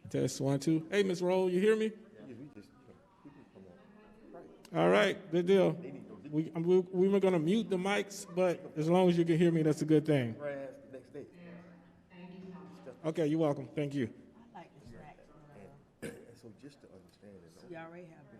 Test 1, 2. Hey, Miss Roll, you hear me? All right, good deal. We were going to mute the mics, but as long as you can hear me, that's a good thing. Okay, you're welcome. Thank you. I like the snacks. So just to understand it. You already have it.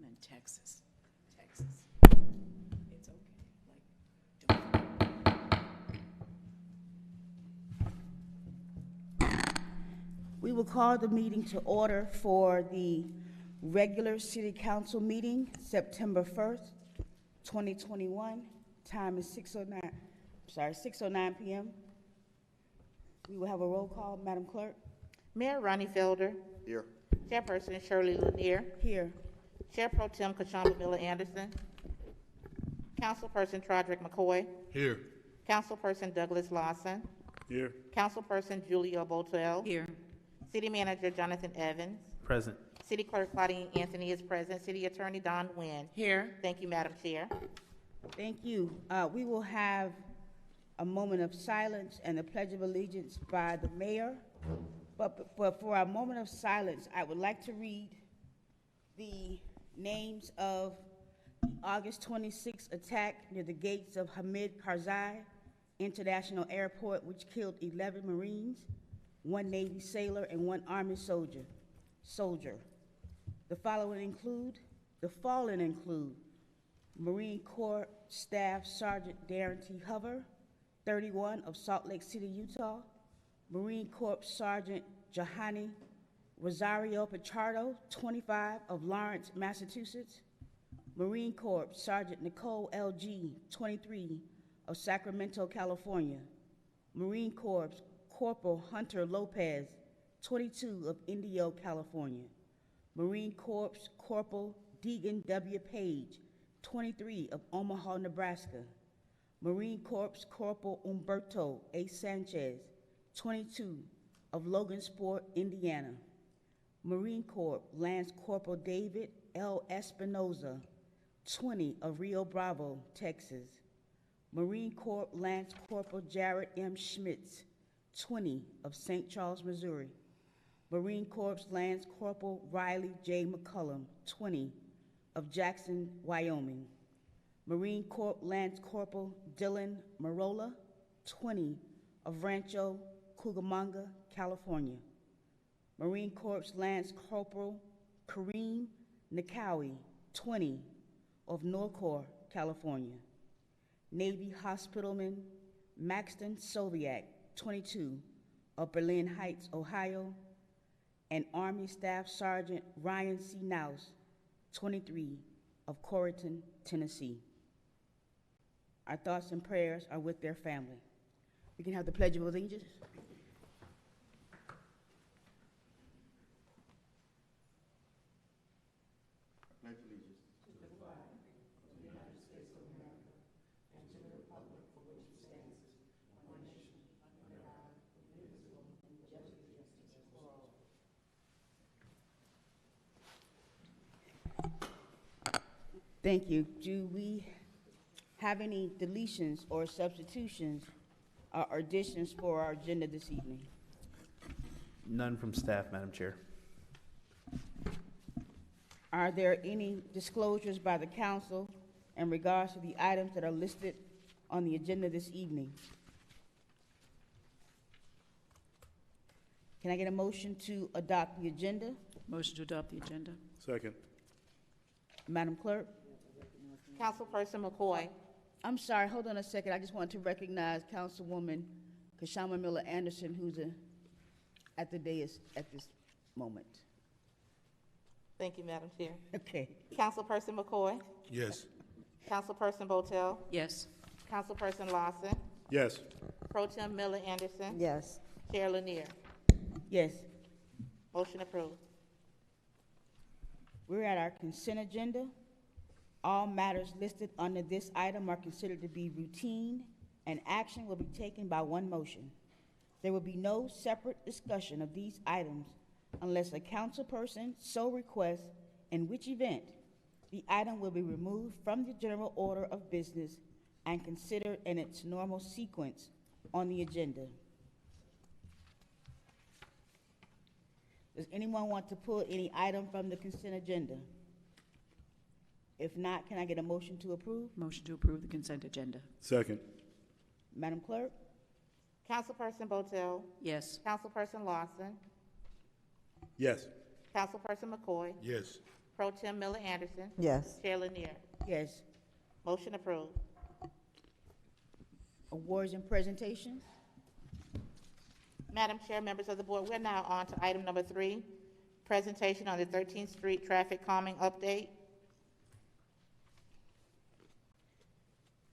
in Texas. It's okay. We will call the meeting to order for the regular city council meeting, September 1st, 2021. Time is 6:09 p.m. We will have a roll call. Madam Clerk? Mayor Ronnie Felder. Here. Chairperson Shirley Lanier. Here. Chair Pro Tem Kashama Miller Anderson. Councilperson Trodrick McCoy. Here. Councilperson Douglas Lawson. Here. Councilperson Julia Botel. Here. City Manager Jonathan Evans. Present. City Clerk Claudine Anthony is present. City Attorney Don Nguyen. Here. Thank you, Madam Chair. Thank you. We will have a moment of silence and the Pledge of Allegiance by the mayor. But for our moment of silence, I would like to read the names of the August 26th attack near the gates of Hamid Karzai International Airport, which killed 11 Marines, 1 Navy sailor, and 1 Army soldier. The fallen include Marine Corps Staff Sergeant Darren T. Hover, 31 of Salt Lake City, Utah, Marine Corps Sergeant Johanny Rosario Pichardo, 25 of Lawrence, Massachusetts, Marine Corps Sergeant Nicole L.G., 23 of Sacramento, California, Marine Corps Corporal Hunter Lopez, 22 of Indio, California, Marine Corps Corporal Deegan W. Page, 23 of Omaha, Nebraska, Marine Corps Corporal Umberto A. Sanchez, 22 of Logansport, Indiana, Marine Corps Lance Corporal David L. Espinoza, 20 of Rio Bravo, Texas, Marine Corps Lance Corporal Jared M. Schmitz, 20 of St. Charles, Missouri, Marine Corps Lance Corporal Riley J. McCullum, 20 of Jackson, Wyoming, Marine Corps Lance Corporal Dylan Marola, 20 of Rancho Cucamonga, California, Marine Corps Lance Corporal Kareem Nakawi, 20 of Norcor, California, Navy Hospitalman Maxton Soviak, 22 of Berlin Heights, Ohio, and Army Staff Sergeant Ryan C. Naus, 23 of Corrigan, Tennessee. Our thoughts and prayers are with their family. We can have the Pledge of Allegiance. Pledge allegiance to the flag of the United States of America and to the republic for which it stands, one nation, under God, indivisible, and justice for all. Thank you. Do we have any deletions or substitutions or additions for our agenda this evening? None from staff, Madam Chair. Are there any disclosures by the council in regards to the items that are listed on the agenda this evening? Can I get a motion to adopt the agenda? Motion to adopt the agenda. Second. Madam Clerk? Councilperson McCoy. I'm sorry, hold on a second. I just want to recognize Councilwoman Kashama Miller Anderson, who's at the dais at this moment. Thank you, Madam Chair. Okay. Councilperson McCoy. Yes. Councilperson Botel. Yes. Councilperson Lawson. Yes. Pro Tem Miller Anderson. Yes. Chair Lanier. Yes. Motion approved. We're at our consent agenda. All matters listed under this item are considered to be routine, and action will be taken by one motion. There will be no separate discussion of these items unless a councilperson so requests, in which event the item will be removed from the general order of business and considered in its normal sequence on the agenda. Does anyone want to pull any item from the consent agenda? If not, can I get a motion to approve? Motion to approve the consent agenda. Second. Madam Clerk? Councilperson Botel. Yes. Councilperson Lawson. Yes. Councilperson McCoy. Yes. Pro Tem Miller Anderson. Yes. Chair Lanier. Yes. Motion approved. Awards and presentations. Madam Chair, members of the board, we're now on to item number 3, presentation on the 13th Street traffic calming update.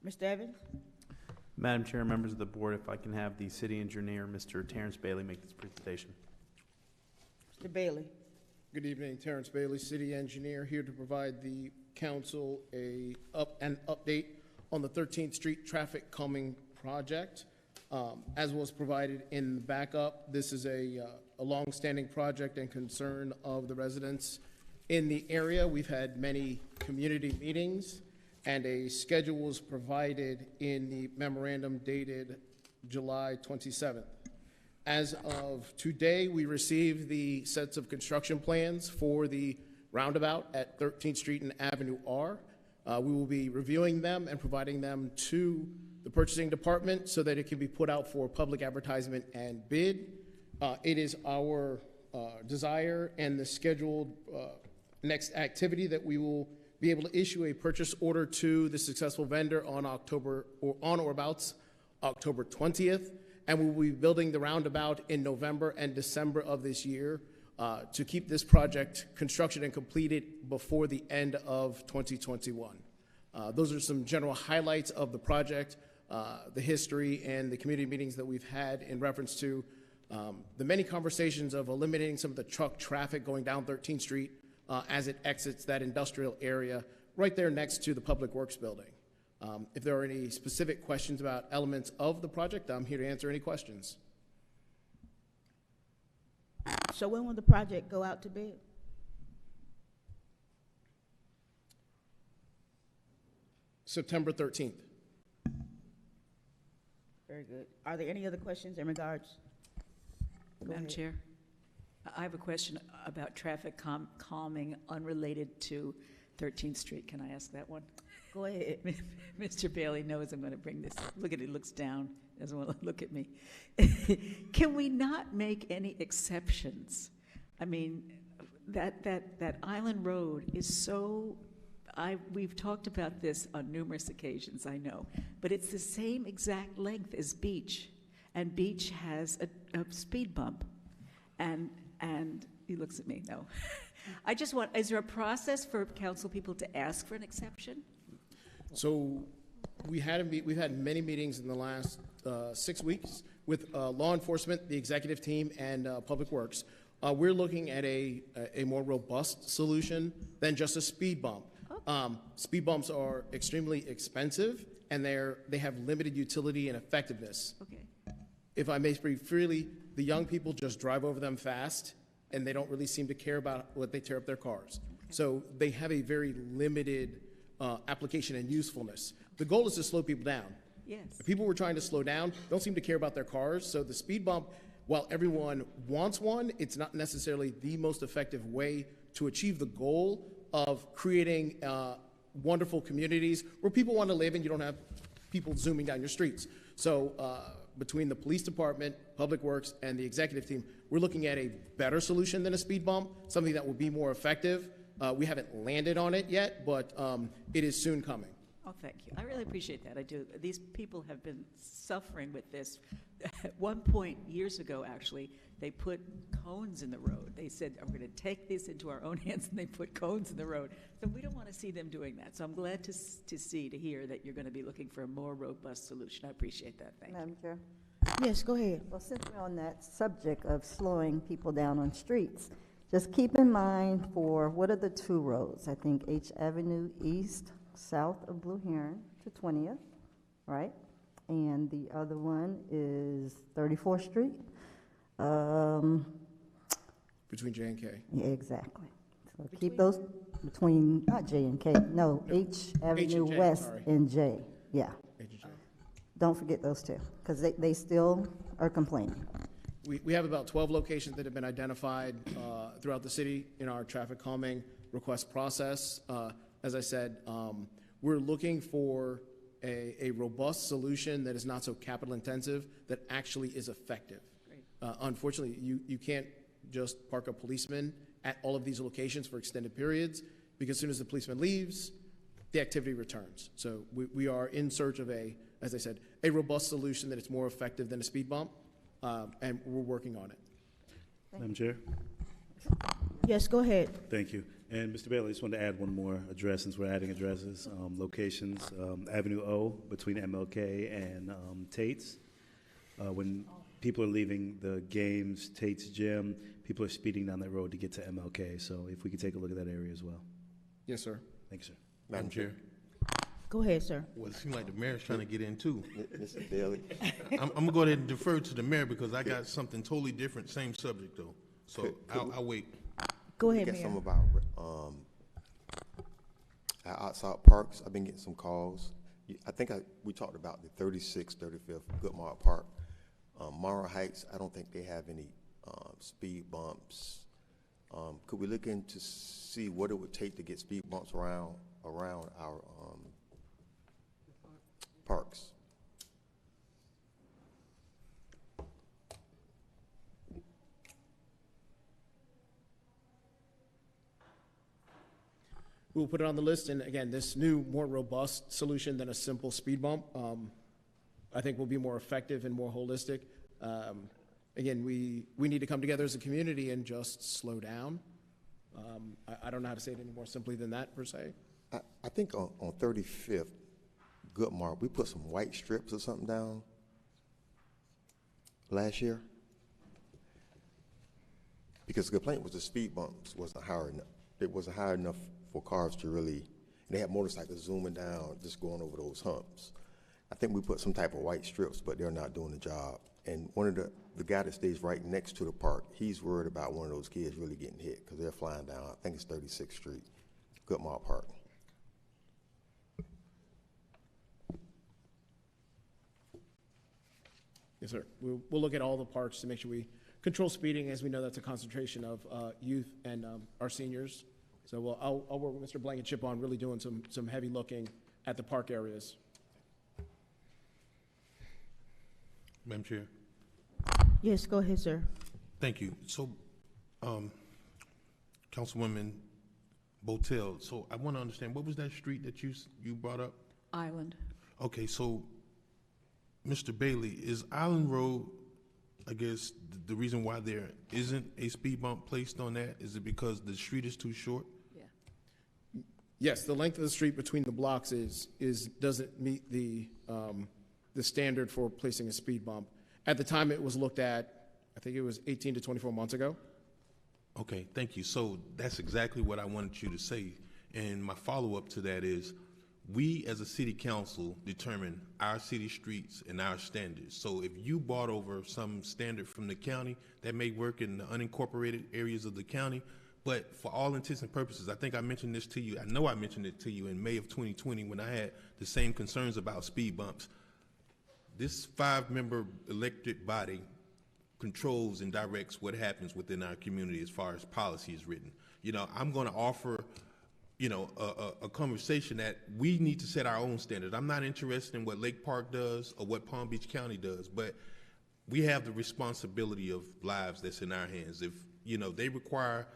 Mr. Evans? Madam Chair, members of the board, if I can have the city engineer, Mr. Terrence Bailey, make this presentation. Mr. Bailey? Good evening, Terrence Bailey, City Engineer, here to provide the council an update on the 13th Street Traffic Calming Project. As was provided in the backup, this is a long-standing project and concern of the residents in the area. We've had many community meetings, and a schedule was provided in the memorandum dated July 27th. As of today, we received the sets of construction plans for the roundabout at 13th Street and Avenue R. We will be reviewing them and providing them to the purchasing department so that it can be put out for public advertisement and bid. It is our desire and the scheduled next activity that we will be able to issue a purchase order to the successful vendor on or about October 20th. And we will be building the roundabout in November and December of this year to keep this project constructed and completed before the end of 2021. Those are some general highlights of the project, the history, and the community meetings that we've had in reference to the many conversations of eliminating some of the truck traffic going down 13th Street as it exits that industrial area right there next to the Public Works building. If there are any specific questions about elements of the project, I'm here to answer any questions. So when will the project go out to bid? September 13th. Very good. Are there any other questions in regards? Go Madam ahead. Chair, I have a question about traffic calming unrelated to 13th Street. Can I ask that one? Go ahead. Mr. Bailey knows I'm going to bring this. Look at it, looks down, doesn't want to look at me. Can we not make any exceptions? I mean, that Island Road is so, we've talked about this on numerous occasions, I know, but it's the same exact length as Beach, and Beach has a speed bump, and he looks at me, no. I just want, is there a process for council people to ask for an exception? So we've had many meetings in the last 6 weeks with law enforcement, the executive team, and Public Works. We're looking at a more robust solution than just a speed bump. Speed bumps are extremely expensive, and they have limited utility and effectiveness. Okay. If I may speak freely, the young people just drive over them fast, and they don't really seem to care about what they tear up their cars. Okay. So they have a very limited application and usefulness. The goal is to slow people down. Yes. The people we're trying to slow down don't seem to care about their cars, so the speed bump, while everyone wants one, it's not necessarily the most effective way to achieve the goal of creating wonderful communities where people want to live and you don't have people zooming down your streets. So between the police department, Public Works, and the executive team, we're looking at a better solution than a speed bump, something that will be more effective. We haven't landed on it yet, but it is soon coming. Oh, thank you. I really appreciate that. I do. These people have been suffering with this. At one point, years ago, actually, they put cones in the road. They said, we're going to take this into our own hands, and they put cones in the road. So we don't want to see them doing that. So I'm glad to hear that you're going to be looking for a more robust solution. I appreciate that. Thank you. Madam Chair. Yes, go ahead. Well, since we're on that subject of slowing people down on streets, just keep in mind for, what are the two roads? I think H Avenue East, south of Blue Heron to 20th, right? And the other one is 34th Street. Between J and K. Yeah, exactly. So keep those between, not J and K, no, H Avenue J, West sorry. and J, yeah. H and J. Don't forget those two, because they still are complaining. We have about 12 locations that have been identified throughout the city in our traffic calming request process. As I said, we're looking for a robust solution that is not so capital intensive, that actually is effective. Great. Unfortunately, you can't just park a policeman at all of these locations for extended periods, because as soon as the policeman leaves, the activity returns. So we are in search of as I said, a robust solution that is more effective than a speed bump, and we're working on it. Madam Chair? Yes, go ahead. Thank you. And Mr. Bailey, I just wanted to add one more address since we're adding addresses, locations, Avenue O between MLK and Tate's. When people are leaving the games, Tate's gym, people are speeding down that road to get to MLK. So if we could take a look at that area as well. Yes, sir. Thank you, sir. Madam Chair. Go ahead, sir. Well, it seems like the mayor's trying to get in too. Mr. Bailey. I'm gonna go ahead and defer to the mayor because I got something totally different, same subject though. So I'll wait. Go ahead, Get Mayor. some about our outside parks. I've been getting some calls. I think we talked about the 36th, 35th Goodmart Park. Morrow Heights, I don't think they have any speed bumps. Could we look into see what it would take to get speed bumps around our parks? We'll put it on the list, and again, this new, more robust solution than a simple speed bump, I think will be more effective and more holistic. Again, we need to come together as a community and just slow down. I don't know how to say it any more simply than that, per se. I think on 35th Goodmart, we put some white strips or something down last year. Because the complaint was the speed bumps wasn't high enough. It wasn't high enough for cars to really, and they had motorcycles zooming down, just going over those humps. I think we put some type of white strips, but they're not doing the job. And one of the guy that stays right next to the park, he's worried about one of those kids really getting hit because they're flying down, I think it's 36th Street, Goodmart Park. Yes, sir. We'll look at all the parks to make sure we control speeding, as we know that's a concentration of youth and our seniors. So I'll work with Mr. Blankenship on really doing some heavy looking at the park areas. Madam Chair. Yes, go ahead, sir. Thank you. So, Councilwoman Botel, so I want to understand, what was that street that you brought up? Island. Okay, so, Mr. Bailey, is Island Road, I guess, the reason why there isn't a speed bump placed on that? Is it because the street is too short? Yeah. Yes, the length of the street between the blocks doesn't meet the standard for placing a speed bump. At the time it was looked at, I think it was 18 to 24 months ago. Okay, thank you. So that's exactly what I wanted you to say. And my follow-up to that is, we as a city council determine our city streets and our standards. So if you brought over some standard from the county, that may work in the unincorporated areas of the county, but for all intents and purposes, I think I mentioned this to you, I know I mentioned it to you in May of 2020 when I had the same concerns about speed bumps. This 5-member elected body controls and directs what happens within our community as far as policy is written. You know, I'm going to offer, you know, a conversation that we need to set our own standard. I'm not interested in what Lake Park does or what Palm Beach County does, but we have the responsibility of lives that's in our hands. If, you know, they require,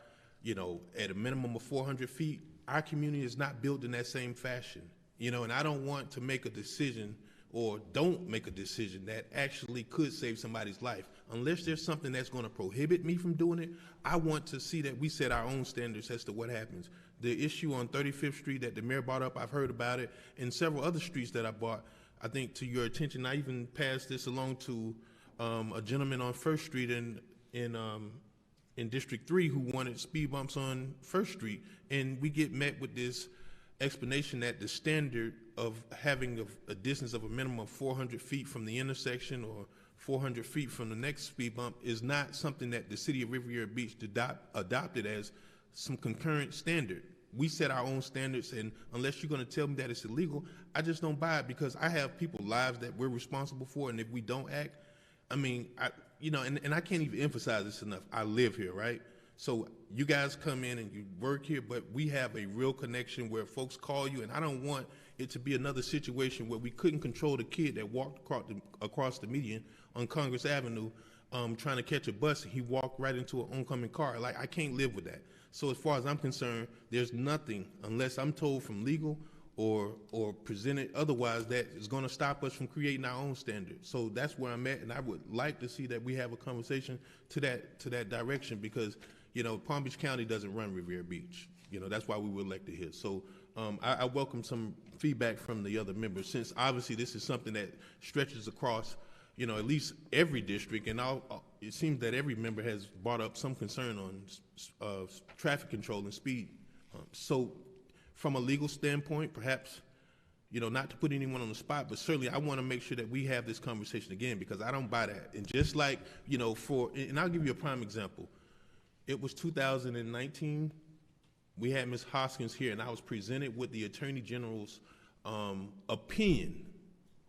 you know, at a minimum of 400 feet, our community is not built in that same fashion, you know, and I don't want to make a decision or don't make a decision that actually could save somebody's life. Unless there's something that's going to prohibit me from doing it, I want to see that we set our own standards as to what happens. The issue on 35th Street that the mayor brought up, I've heard about it, and several other streets that I brought, I think, to your attention. I even passed this along to a gentleman on 1st Street in District 3 who wanted speed bumps on 1st Street, and we get met with this explanation that the standard of having a distance of a minimum of 400 feet from the intersection or 400 feet from the next speed bump is not something that the city of Riviera Beach adopted as some concurrent standard. We set our own standards, and unless you're going to tell me that it's illegal, I just don't buy it, because I have people's lives that we're responsible for, and if we don't act, I mean, you know, and I can't even emphasize this enough. I live here, right? So you guys come in and you work here, but we have a real connection where folks call you, and I don't want it to be another situation where we couldn't control the kid that walked across the median on Congress Avenue trying to catch a bus and he walked right into an oncoming car. Like, I can't live with that. So as far as I'm concerned, there's nothing, unless I'm told from legal or presented otherwise, that is going to stop us from creating our own standards. So that's where I'm at, and I would like to see that we have a conversation to that direction, because, you know, Palm Beach County doesn't run Riviera Beach. You know, that's why we were elected here. So I welcome some feedback from the other members, since obviously this is something that stretches across, you know, at least every district, and it seems that every member has brought up some concern on traffic control and speed. So from a legal standpoint, perhaps, you know, not to put anyone on the spot, but certainly I want to make sure that we have this conversation again, because I don't buy that. And just like, you know, and I'll give you a prime example. It was 2019. We had Ms. Hoskins here, and I was presented with the Attorney General's opinion,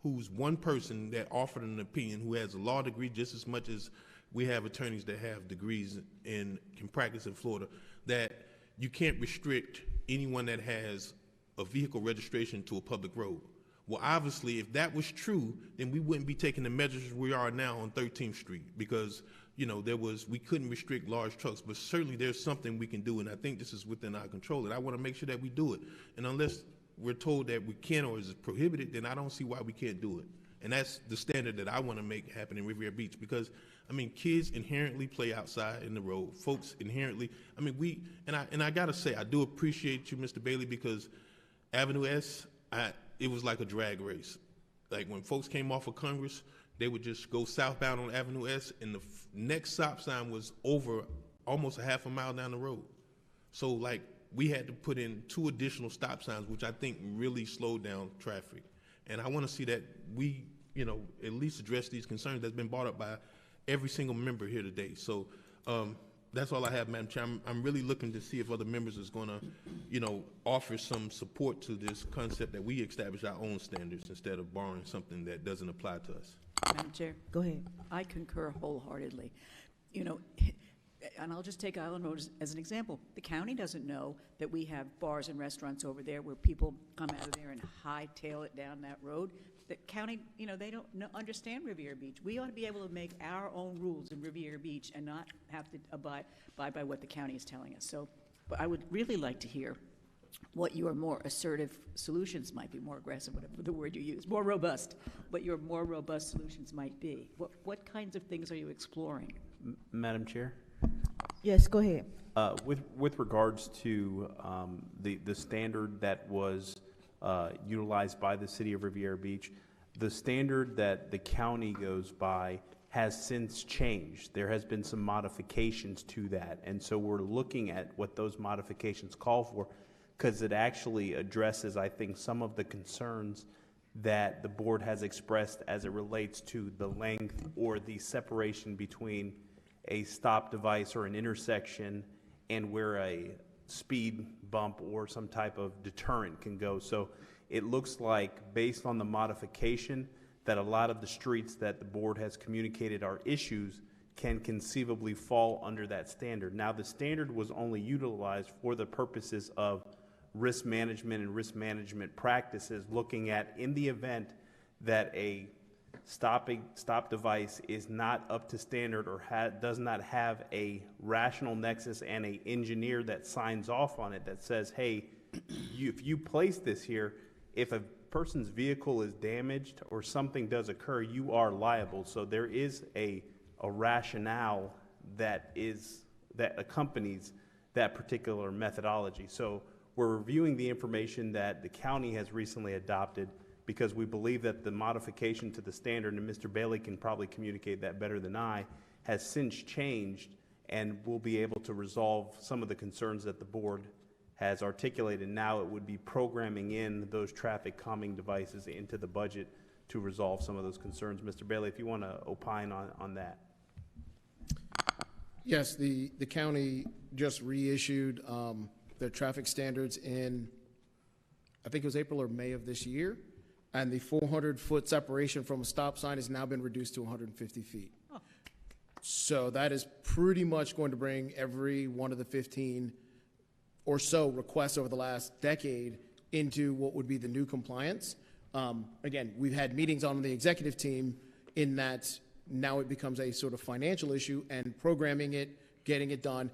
who's one person that offered an opinion, who has a law degree just as much as we have attorneys that have degrees and can practice in Florida, that you can't restrict anyone that has a vehicle registration to a public road. Well, obviously, if that was true, then we wouldn't be taking the measures we are now on 13th Street, because, you know, we couldn't restrict large trucks, but certainly there's something we can do, and I think this is within our control, and I want to make sure that we do it. And unless we're told that we can or is prohibited, then I don't see why we can't do it. And that's the standard that I want to make happen in Riviera Beach, because, I mean, kids inherently play outside in the road. Folks inherently, I mean, and I got to say, I do appreciate you, Mr. Bailey, because Avenue S, it was like a drag race. Like, when folks came off of Congress, they would just go southbound on Avenue S, and the next stop sign was over almost a half a mile down the road. So, like, we had to put in 2 additional stop signs, which I think really slowed down traffic. And I want to see that we, you know, at least address these concerns that's been brought up by every single member here today. So that's all I have, Madam Chair. I'm really looking to see if other members is going to, you know, offer some support to this concept that we establish our own standards instead of borrowing something that doesn't apply to us. Madam Chair? Go ahead. I concur wholeheartedly. You know, and I'll just take Island Road as an example. The county doesn't know that we have bars and restaurants over there where people come out of there and hightail it down that road. The county, you know, they don't understand Riviera Beach. We ought to be able to make our own rules in Riviera Beach and not have to abide by what the county is telling us. So, but I would really like to hear what your more assertive solutions might be, more aggressive, whatever the word you use, more robust, what your more robust solutions might be. What kinds of things are you exploring? Madam Chair? Yes, go ahead. With regards to the standard that was utilized by the city of Riviera Beach, the standard that the county goes by has since changed. There has been some modifications to that, and so we're looking at what those modifications call for, because it actually addresses, I think, some of the concerns that the board has expressed as it relates to the length or the separation between a stop device or an intersection and where a speed bump or some type of deterrent can go. So it looks like, based on the modification, that a lot of the streets that the board has communicated are issues can conceivably fall under that standard. Now, the standard was only utilized for the purposes of risk management and risk management practices, looking at, in the event that a stop device is not up to standard or does not have a rational nexus and an engineer that signs off on it that says, hey, if you place this here, if a person's vehicle is damaged or something does occur, you are liable. So there is a rationale that accompanies that particular methodology. So we're reviewing the information that the county has recently adopted, because we believe that the modification to the standard, and Mr. Bailey can probably communicate that better than I, has since changed, and we'll be able to resolve some of the concerns that the board has articulated. Now it would be programming in those traffic calming devices into the budget to resolve some of those concerns. Mr. Bailey, if you want to opine on that. Yes, the county just reissued their traffic standards in, I think it was April or May of this year. And the 400-foot separation from a stop sign has now been reduced to 150 feet. Oh. So that is pretty much going to bring every one of the 15 or so requests over the last decade into what would be the new compliance. Again, we've had meetings on the executive team in that now it becomes a sort of financial issue and programming it, getting it done.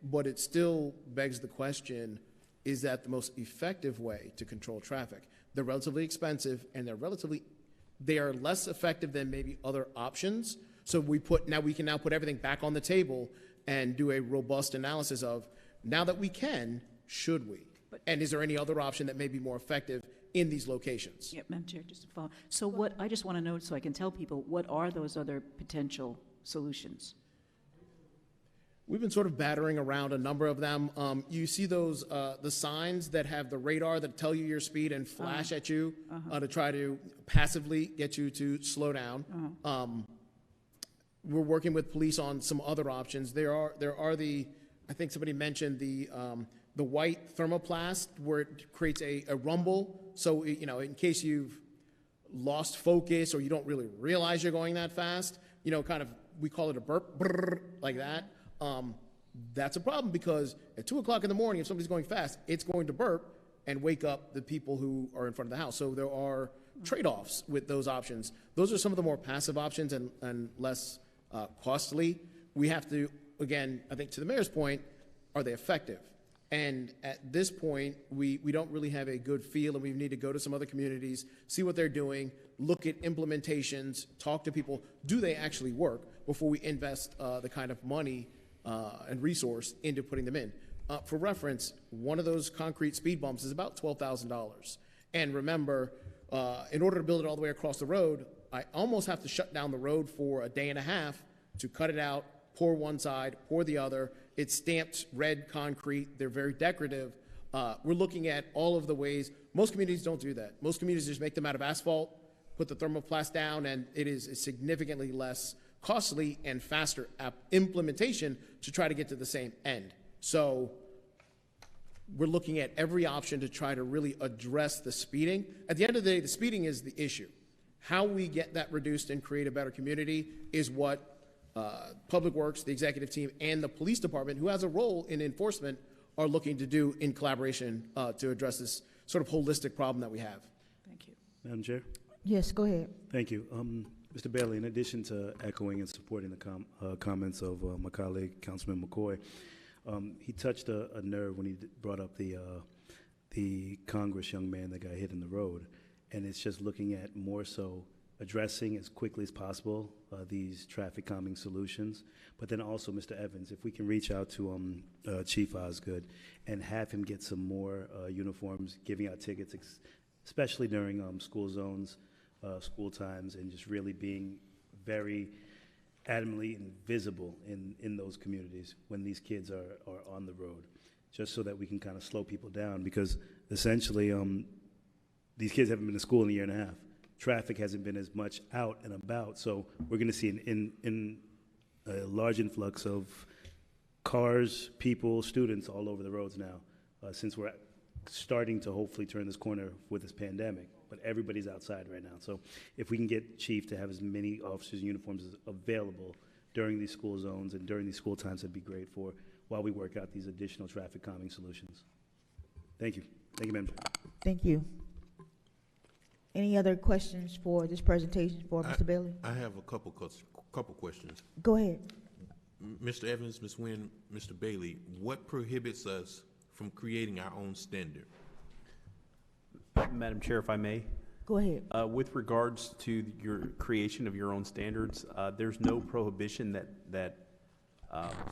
But it still begs the question, is that the most effective way to control traffic? They're relatively expensive and they are less effective than maybe other options. So we can now put everything back on the table and do a robust analysis of, now that we can, should we? And is there any other option that may be more effective in these locations? Yeah, Madam Chair, just to follow. So what, I just want to know so I can tell people, what are those other potential solutions? We've been sort of battering around a number of them. You see those, the signs that have the radar that tell you your speed and flash at you to try to passively get you to slow down. We're working with police on some other options. There are I think somebody mentioned the white thermoplast where it creates a rumble. So, in case you've lost focus or you don't really realize you're going that fast, we call it a burp, brrr, like that. That's a problem because at 2 o'clock in the morning, if somebody's going fast, it's going to burp and wake up the people who are in front of the house. So there are trade-offs with those options. Those are some of the more passive options and less costly. We have to, again, I think to the mayor's point, are they effective? And at this point, we don't really have a good feel, and we need to go to some other communities, see what they're doing, look at implementations, talk to people. Do they actually work before we invest the kind of money and resource into putting them in? For reference, one of those concrete speed bumps is about $12,000. And remember, in order to build it all the way across the road, I almost have to shut down the road for a day and a half to cut it out, pour one side, pour the other. It's stamped red concrete. They're very decorative. We're looking at all of the ways. Most communities don't do that. Most communities just make them out of asphalt, put the thermoplast down, and it is a significantly less costly and faster implementation to try to get to the same end. So we're looking at every option to try to really address the speeding. At the end of the day, the speeding is the issue. How we get that reduced and create a better community is what Public Works, the executive team, and the police department, who has a role in enforcement, are looking to do in collaboration to address this sort of holistic problem that we have. Thank you. Madam Chair? Yes, go ahead. Thank you. Mr. Bailey, in addition to echoing and supporting the comments of my colleague, Councilman McCoy, he touched a nerve when he brought up the Congress young man that got hit in the road. And it's just looking at more so addressing as quickly as possible these traffic calming solutions. But then also, Mr. Evans, if we can reach out to Chief Osgood and have him get some more uniforms, giving out tickets, especially during school zones, school times, and just really being very adamantly and visible in those communities when these kids are on the road, just so that we can kind of slow people down, because essentially these kids haven't been to school in a year and a half. Traffic hasn't been as much out and about, so we're going to see a large influx of cars, people, students all over the roads now, since we're starting to hopefully turn this corner with this pandemic. But everybody's outside right now. So if we can get Chief to have as many officers' uniforms as available during these school zones and during these school times, that'd be great for while we work out these additional traffic calming solutions. Thank you. Thank you, Madam Chair. Thank you. Any other questions for this presentation for Mr. Bailey? I have a couple questions. Go ahead. Mr. Evans, Ms. Nguyen, Mr. Bailey, what prohibits us from creating our own standard? Madam Chair, if I may. Go ahead. With regards to your creation of your own standards, there's no prohibition that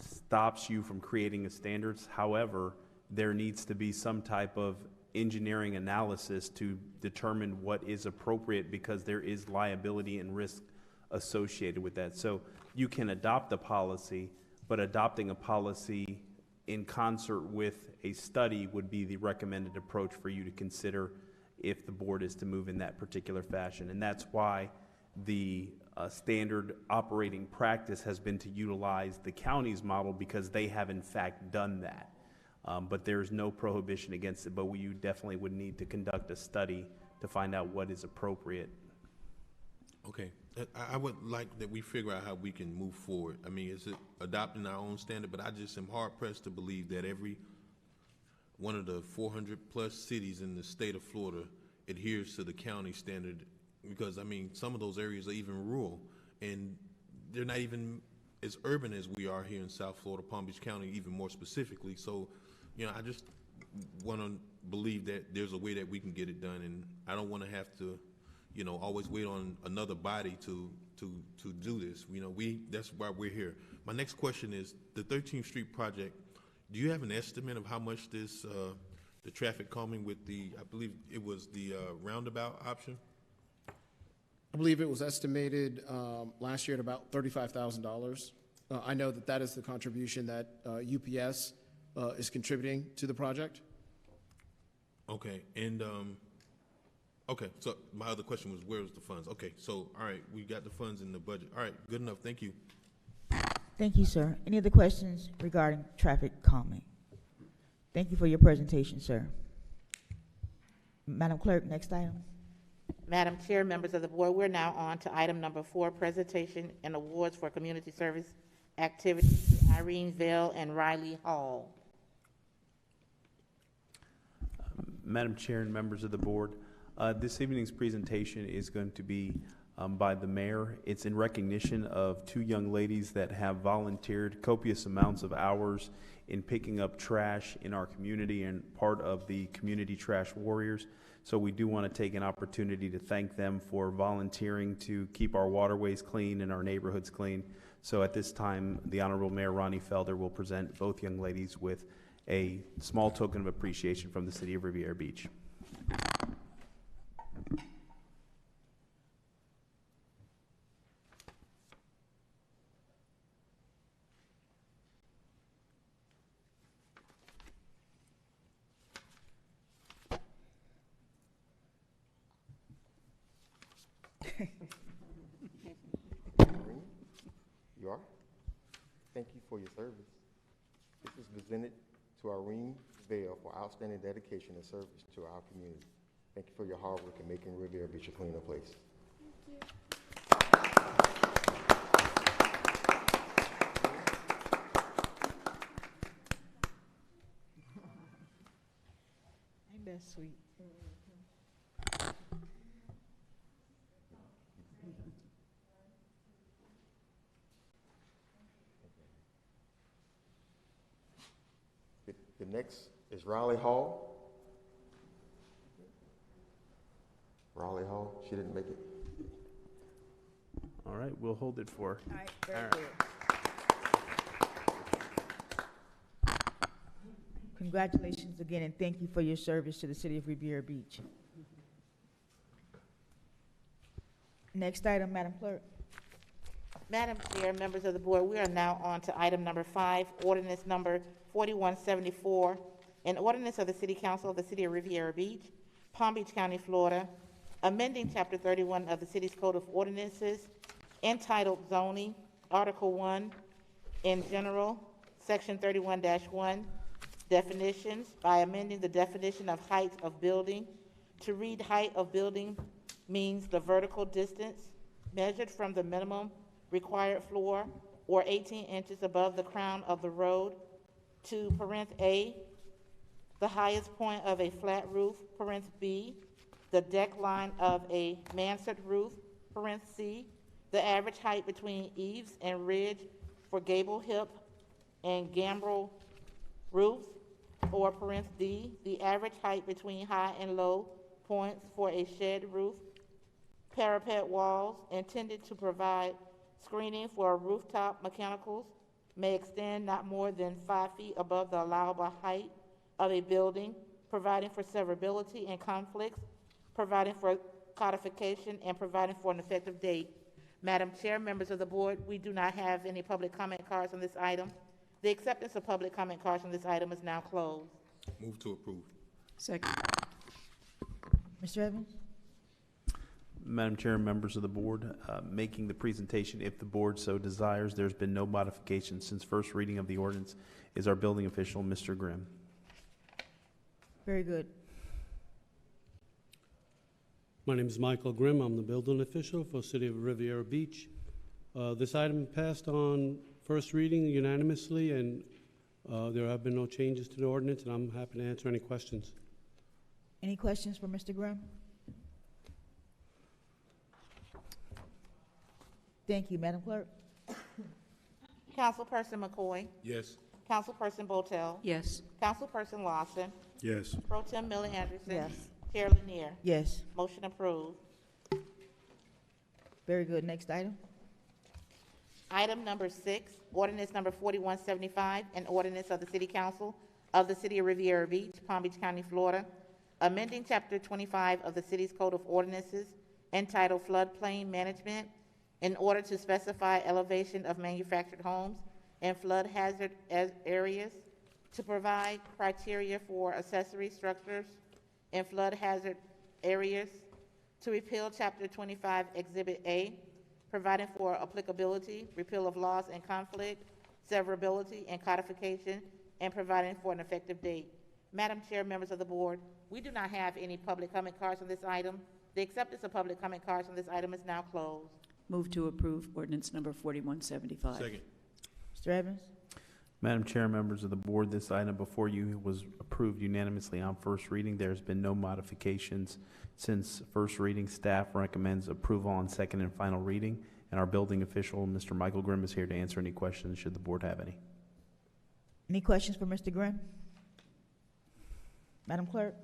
stops you from creating a standards. However, there needs to be some type of engineering analysis to determine what is appropriate, because there is liability and risk associated with that. So you can adopt a policy, but adopting a policy in concert with a study would be the recommended approach for you to consider if the board is to move in that particular fashion. And that's why the standard operating practice has been to utilize the county's model, because they have in fact done that. But there's no prohibition against it, but you definitely would need to conduct a study to find out what is appropriate. Okay. I would like that we figure out how we can move forward. I mean, is it adopting our own standard? But I just am hard pressed to believe that every one of the 400 plus cities in the state of Florida adheres to the county standard, because I mean, some of those areas are even rural, and they're not even as urban as we are here in South Florida, Palm Beach County, even more specifically. So, I just want to believe that there's a way that we can get it done, and I don't want to have to, always wait on another body to do this. That's why we're here. My next question is the 13th Street project. Do you have an estimate of how much this, the traffic calming with I believe it was the roundabout option? I believe it was estimated last year at about $35,000. I know that is the contribution that UPS is contributing to the project. Okay, and okay, so my other question was, where was the funds? Okay, so, all right, we got the funds in the budget. All right, good enough, thank you. Thank you, sir. Any other questions regarding traffic calming? Thank you for your presentation, sir. Madam Clerk, next item. Madam Chair, members of the board, we're now on to item number 4, presentation and awards for community service activities, Irene Vale and Riley Hall. Madam Chair and members of the board, this evening's presentation is going to be by the mayor. It's in recognition of 2 young ladies that have volunteered copious amounts of hours in picking up trash in our community and part of the Community Trash Warriors. So we do want to take an opportunity to thank them for volunteering to keep our waterways clean and our neighborhoods clean. So at this time, the Honorable Mayor Ronnie Felder will present both young ladies with a small token of appreciation from the City of Riviera Beach. Irene, you are? Thank you for your service. This is presented to Irene Vale for outstanding dedication and service to our community. Thank you for your hard work in making Riviera Beach a cleaner place. Ain't that sweet? The next is Riley Hall. Riley Hall, she didn't make it. All right, we'll hold it for. All right, very All right. good. Congratulations again, and thank you for your service to the City of Riviera Beach. Next item, Madam Clerk. Madam Chair, members of the board, we are now on to item number 5, ordinance number 4174, an ordinance of the City Council of the City of Riviera Beach, Palm Beach County, Florida, amending Chapter 31 of the City's Code of Ordinances, entitled Zoning, Article 1, in general, Section 31-1, definitions, by amending the definition of height of building to read height of building means the vertical distance measured from the minimum required floor or 18 inches above the crown of the road to (A), the highest point of a flat roof, (B), the deck line of a mansard roof, (C), the average height between eaves and ridge for gable hip and gambrel roofs, or (D), the average height between high and low points for a shed roof. Parapet walls intended to provide screening for rooftop mechanicals may extend not more than 5 feet above the allowable height of a building, providing for severability and conflicts, providing for codification, and providing for an effective date. Madam Chair, members of the board, we do not have any public comment cards on this item. The acceptance of public comment cards on this item is now closed. Move to approve. Second. Mr. Evans? Madam Chair and members of the board, making the presentation if the board so desires. There's been no modification since first reading of the ordinance is our building official, Mr. Grimm. Very good. My name is Michael Grimm. I'm the building official for City of Riviera Beach. This item passed on first reading unanimously, and there have been no changes to the ordinance, and I'm happy to answer any questions. Any questions for Mr. Grimm? Thank you, Madam Clerk. Councilperson McCoy, Yes. Councilperson Botel, Yes. Councilperson Lawson, Yes. Pro Tem Miller Anderson. Yes. Chair Lanier. Yes, Motion approved. very good. Next item. Item number 6, ordinance number 4175, an ordinance of the City Council of the City of Riviera Beach, Palm Beach County, Florida, amending Chapter 25 of the city's Code of Ordinances entitled Floodplain Management in order to specify elevation of manufactured homes in flood hazard areas, to provide criteria for accessory structures in flood hazard areas, to repeal Chapter 25 Exhibit A, providing for applicability, repeal of laws in conflict, severability, and codification, and providing for an effective date. Madam Chair, members of the board, we do not have any public comment cards on this item. The acceptance of public comment cards on this item is now closed. Move to approve ordinance number 4175. Second. Mr. Evans? Madam Chair, members of the board, this item before you was approved unanimously on first reading. There's been no modifications since first reading. Staff recommends approval on second and final reading, and our building official, Mr. Michael Grimm, is here to answer any questions should the board have any. Any questions for Mr. Grimm? Madam Clerk?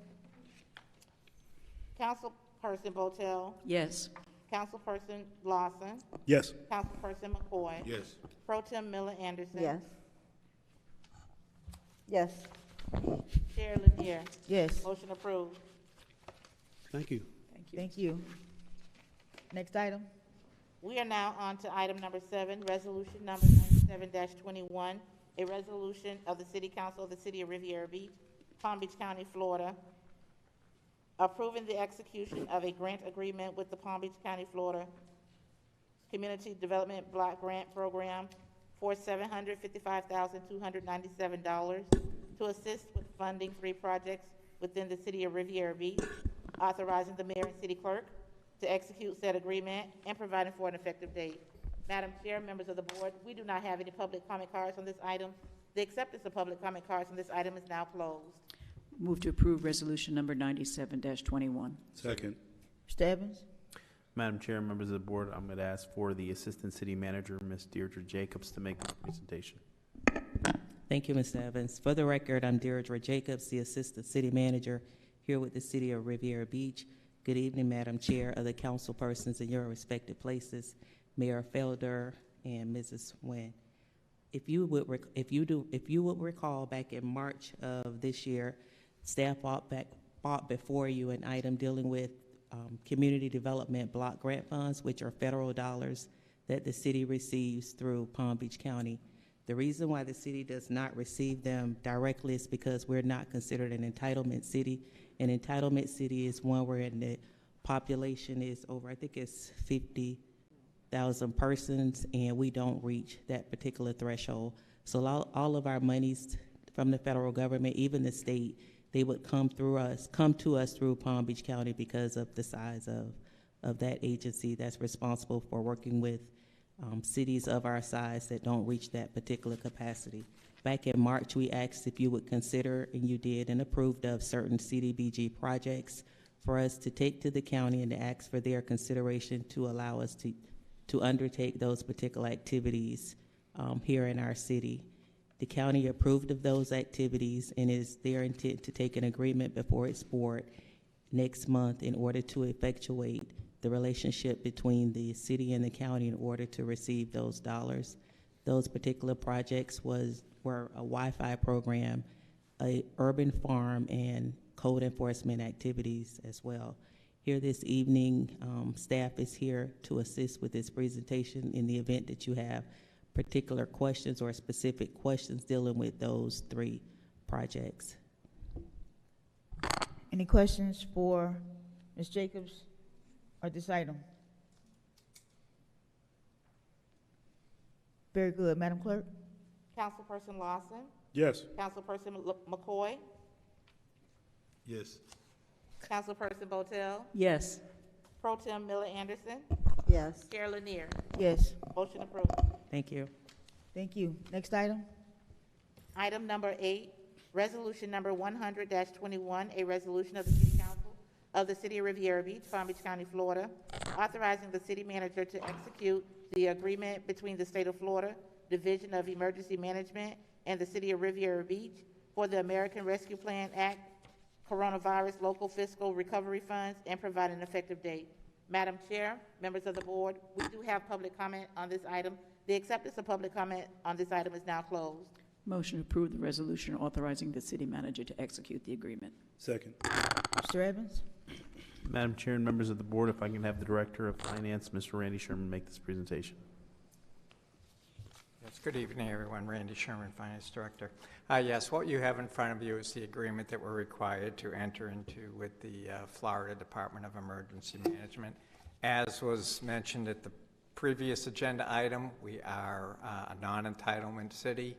Councilperson Botel, Yes. Councilperson Lawson, Yes. Councilperson McCoy, Yes. Pro Tem Miller Anderson. Yes. Yes. Chair Lanier. Yes, Motion approved. Thank you. Thank you. thank you. Next item. We are now on to item number 7, resolution number 97-21, a resolution of the City Council of the City of Riviera Beach, Palm Beach County, Florida, approving the execution of a grant agreement with the Palm Beach County, Florida Community Development Block Grant Program for $755,297 to assist with funding 3 projects within the City of Riviera Beach, authorizing the mayor and city clerk to execute said agreement and providing for an effective date. Madam Chair, members of the board, we do not have any public comment cards on this item. The acceptance of public comment cards on this item is now closed. Move to approve resolution number 97-21. Second. Mr. Evans? Madam Chair, members of the board, I'm going to ask for the Assistant City Manager, Ms. Deirdre Jacobs, to make the presentation. Thank you, Mr. Evans. For the record, I'm Deirdre Jacobs, the Assistant City Manager here with the City of Riviera Beach. Good evening, Madam Chair, other council persons in your respective places, Mayor Felder and Mrs. Nguyen. If you would recall, back in March of this year, staff brought before you an item dealing with community development block grant funds, which are federal dollars that the city receives through Palm Beach County. The reason why the city does not receive them directly is because we're not considered an entitlement city. An entitlement city is one where the population is over, I think it's 50,000 persons, and we don't reach that particular threshold. So all of our monies from the federal government, even the state, they would come to us through Palm Beach County because of the size of that agency that's responsible for working with cities of our size that don't reach that particular capacity. Back in March, we asked if you would consider, and you did, and approved of certain CDBG projects for us to take to the county and to ask for their consideration to allow us to undertake those particular activities here in our city. The county approved of those activities, and it is their intent to take an agreement before its board next month in order to effectuate the relationship between the city and the county in order to receive those dollars. Those particular projects were a Wi-Fi program, a urban farm, and code enforcement activities as well. Here this evening, staff is here to assist with this presentation in the event that you have particular questions or specific questions dealing with those 3 projects. Any questions for Ms. Jacobs or this item? Very good. Madam Clerk? Councilperson Lawson, Yes. Councilperson McCoy, Yes. Councilperson Botel, Yes. Pro Tem Miller Anderson, Yes. Chair Lanier. Yes, Motion approved. Thank you. thank you. Next item. Item number 8, resolution number 100-21, a resolution of the City Council of the City of Riviera Beach, Palm Beach County, Florida, authorizing the city manager to execute the agreement between the State of Florida Division of Emergency Management and the City of Riviera Beach for the American Rescue Plan Act, Coronavirus Local Fiscal Recovery Funds, and provide an effective date. Madam Chair, members of the board, we do have public comment on this item. The acceptance of public comment on this item is now closed. Motion to approve the resolution authorizing the city manager to execute the agreement. Second. Mr. Evans? Madam Chair and members of the board, if I can have the Director of Finance, Mr. Randy Sherman, make this presentation. Yes, good evening, everyone. Randy Sherman, Finance Director. Yes, what you have in front of you is the agreement that we're required to enter into with the Florida Department of Emergency Management. As was mentioned at the previous agenda item, we are a non-entitlement city,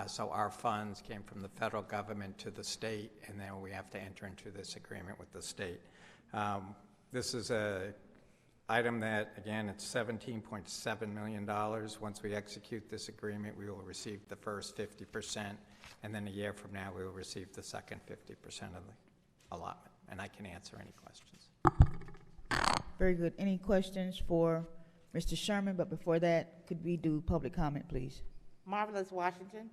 so our funds came from the federal government to the state, and then we have to enter into this agreement with the state. This is a item that, again, it's $17.7 million. Once we execute this agreement, we will receive the first 50%, and then a year from now, we will receive the second 50% of the allotment. And I can answer any questions. Very good. Any questions for Mr. Sherman? But before that, could we do public comment, please? Marvelous Washington.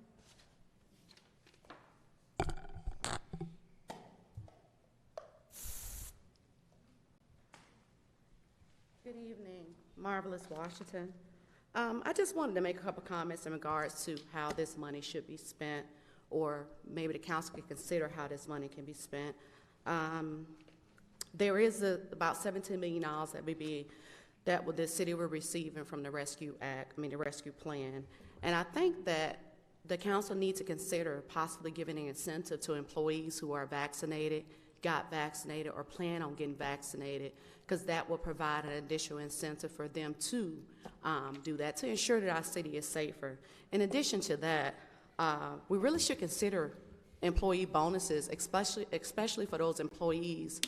Good evening, Marvelous Washington. I just wanted to make a couple comments in regards to how this money should be spent, or maybe the council could consider how this money can be spent. There is about $17 million that the city will receive from the Rescue Act, the Rescue Plan. And I think that the council needs to consider possibly giving an incentive to employees who are vaccinated, got vaccinated, or plan on getting vaccinated, because that will provide an additional incentive for them to do that, to ensure that our city is safer. In addition to that, we really should consider employee bonuses, especially for those employees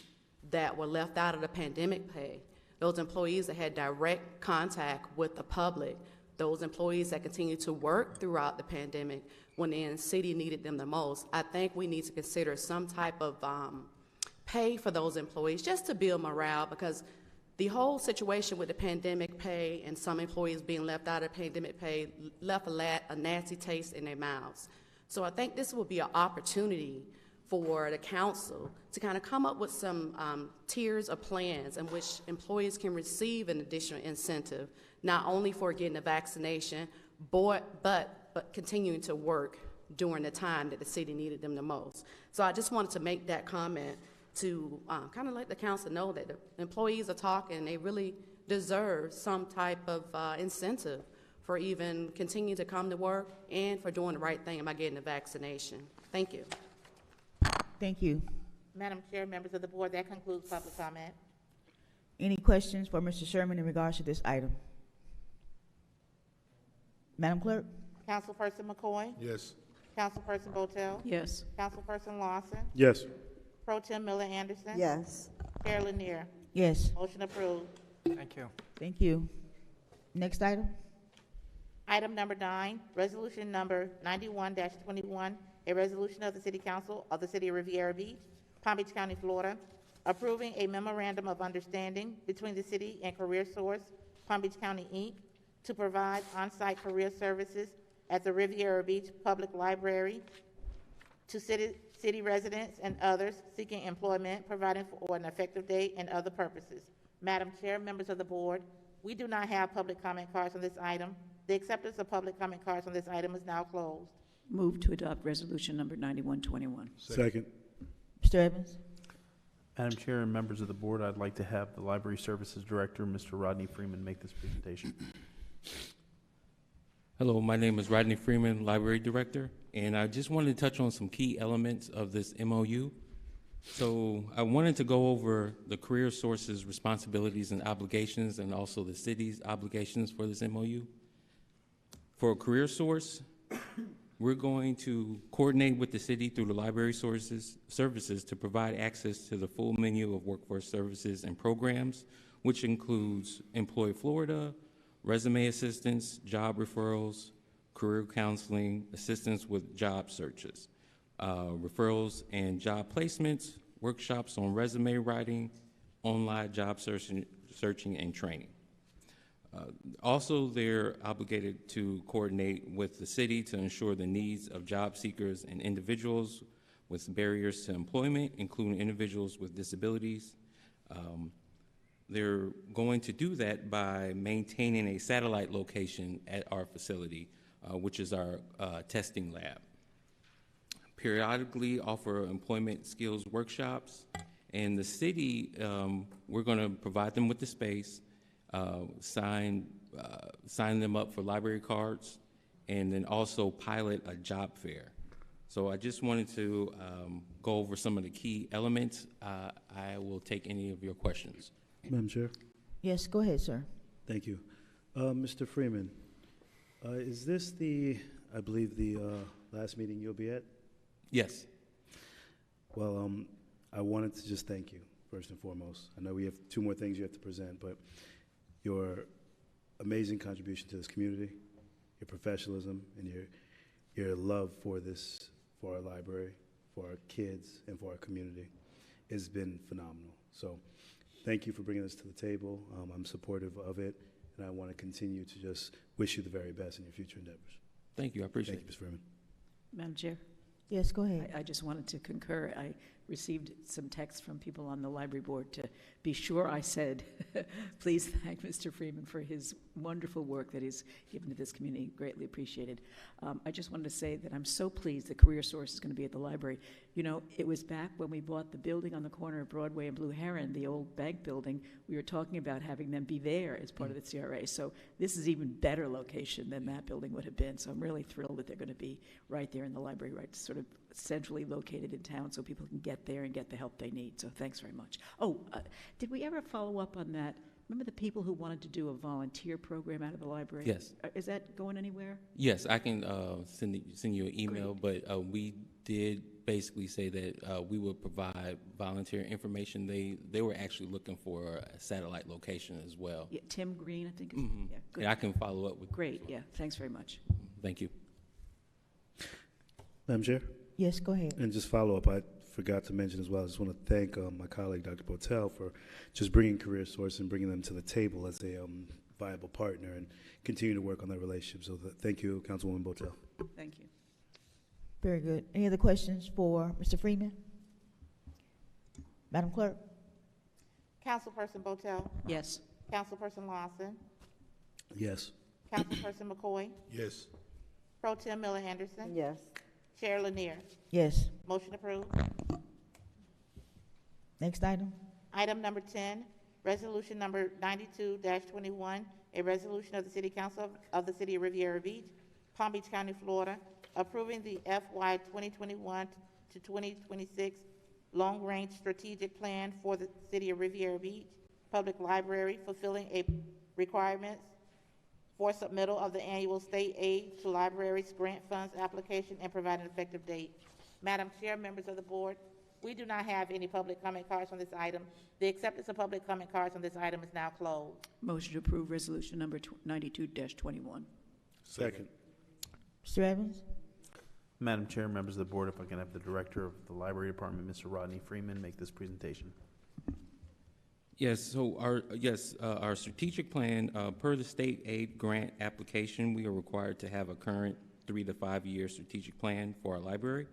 that were left out of the pandemic pay, those employees that had direct contact with the public, those employees that continue to work throughout the pandemic when the city needed them the most. I think we need to consider some type of pay for those employees just to build morale, because the whole situation with the pandemic pay and some employees being left out of pandemic pay left a nasty taste in their mouths. So I think this will be an opportunity for the council to kind of come up with some tiers of plans in which employees can receive an additional incentive, not only for getting a vaccination, but continuing to work during the time that the city needed them the most. So I just wanted to make that comment to kind of let the council know that the employees are talking, they really deserve some type of incentive for even continuing to come to work and for doing the right thing by getting the vaccination. Thank you. Thank you. Madam Chair, members of the board, that concludes public comment. Any questions for Mr. Sherman in regards to this item? Madam Clerk? Councilperson McCoy? Yes. Councilperson Botel? Yes. Councilperson Lawson? Yes. Pro Tem Miller Anderson? Yes. Chair Lanier? Yes. Motion approved. Thank you. Thank you. Next item? Item number 9, resolution number 91-21, a resolution of the City Council of the City of Riviera Beach, Palm Beach County, Florida, approving a memorandum of understanding between the city and Career Source, Palm Beach County, Inc., to provide on-site career services at the Riviera Beach Public Library to city residents and others seeking employment, providing for an effective date and other purposes. Madam Chair, members of the board, we do not have public comment cards on this item. The acceptance of public comment cards on this item is now closed. Move to adopt resolution number 9121. Second. Mr. Evans? Madam Chair and members of the board, I'd like to have the Library Services Director, Mr. Rodney Freeman, make this presentation. Hello, my name is Rodney Freeman, Library Director, and I just wanted to touch on some key elements of this MOU. So I wanted to go over the Career Source's responsibilities and obligations, and also the city's obligations for this MOU. For Career Source, we're going to coordinate with the city through the library services to provide access to the full menu of workforce services and programs, which includes Employ Florida, resume assistance, job referrals, career counseling, assistance with job searches, referrals and job placements, workshops on resume writing, online job searching and training. Also, they're obligated to coordinate with the city to ensure the needs of job seekers and individuals with barriers to employment, including individuals with disabilities. They're going to do that by maintaining a satellite location at our facility, which is our testing lab. Periodically offer employment skills workshops, and the city, we're going to provide them with the space, sign them up for library cards, and then also pilot a job fair. So I just wanted to go over some of the key elements. I will take any of your questions. Madam Chair? Yes, go ahead, sir. Thank you. Mr. Freeman, is this I believe, the last meeting you'll be at? Yes. Well, I wanted to just thank you, first and foremost. I know we have 2 more things you have to present, but your amazing contribution to this community, your professionalism, and your love for our library, for our kids, and for our community has been phenomenal. So thank you for bringing this to the table. I'm supportive of it, and I want to continue to just wish you the very best in your future endeavors. Thank you. I appreciate it. Thank you, Ms. Freeman. Madam Chair? Yes, go ahead. I just wanted to concur. I received some texts from people on the library board to be sure I said, please thank Mr. Freeman for his wonderful work that he's given to this community. Greatly appreciated. I just wanted to say that I'm so pleased the Career Source is going to be at the library. You know, it was back when we bought the building on the corner of Broadway and Blue Heron, the old bank building. We were talking about having them be there as part of the CRA. So this is even better location than that building would have been. So I'm really thrilled that they're going to be right there in the library, right sort of centrally located in town so people can get there and get the help they need. So thanks very much. Oh, did we ever follow up on that? Remember the people who wanted to do a volunteer program out of the library? Yes. Is that going anywhere? Yes, I can send you an email, but we did basically say that we would provide volunteer information. They were actually looking for a satellite location as well. Yeah, Tim Green, I think. Mm-hmm. Yeah, good. And I can follow up with. Great, yeah, thanks very much. Thank you. Madam Chair? Yes, go ahead. And just follow up, I forgot to mention as well, I just want to thank my colleague, Dr. Botel, for just bringing Career Source and bringing them to the table as a viable partner and continue to work on that relationship. So thank you, Councilwoman Botel. Thank you. Very good. Any other questions for Mr. Freeman? Madam Clerk? Councilperson Botel? Yes. Councilperson Lawson? Yes. Councilperson McCoy? Yes. Pro Tem Miller Henderson? Yes. Chair Lanier? Yes. Motion approved. Next item? Item number 10, resolution number 92-21, a resolution of the City Council of the City of Riviera Beach, Palm Beach County, Florida, approving the FY 2021 to 2026 long-range strategic plan for the City of Riviera Beach Public Library, fulfilling a requirements for submittal of the annual state aid to libraries grant funds application and provide an effective date. Madam Chair, members of the board, we do not have any public comment cards on this item. The acceptance of public comment cards on this item is now closed. Motion to approve resolution number 92-21. Second. Mr. Evans? Madam Chair, members of the board, if I can have the Director of the Library Department, Mr. Rodney Freeman, make this presentation. Yes, so our strategic plan, per the state aid grant application, we are required to have a current 3 to 5 year strategic plan for our library.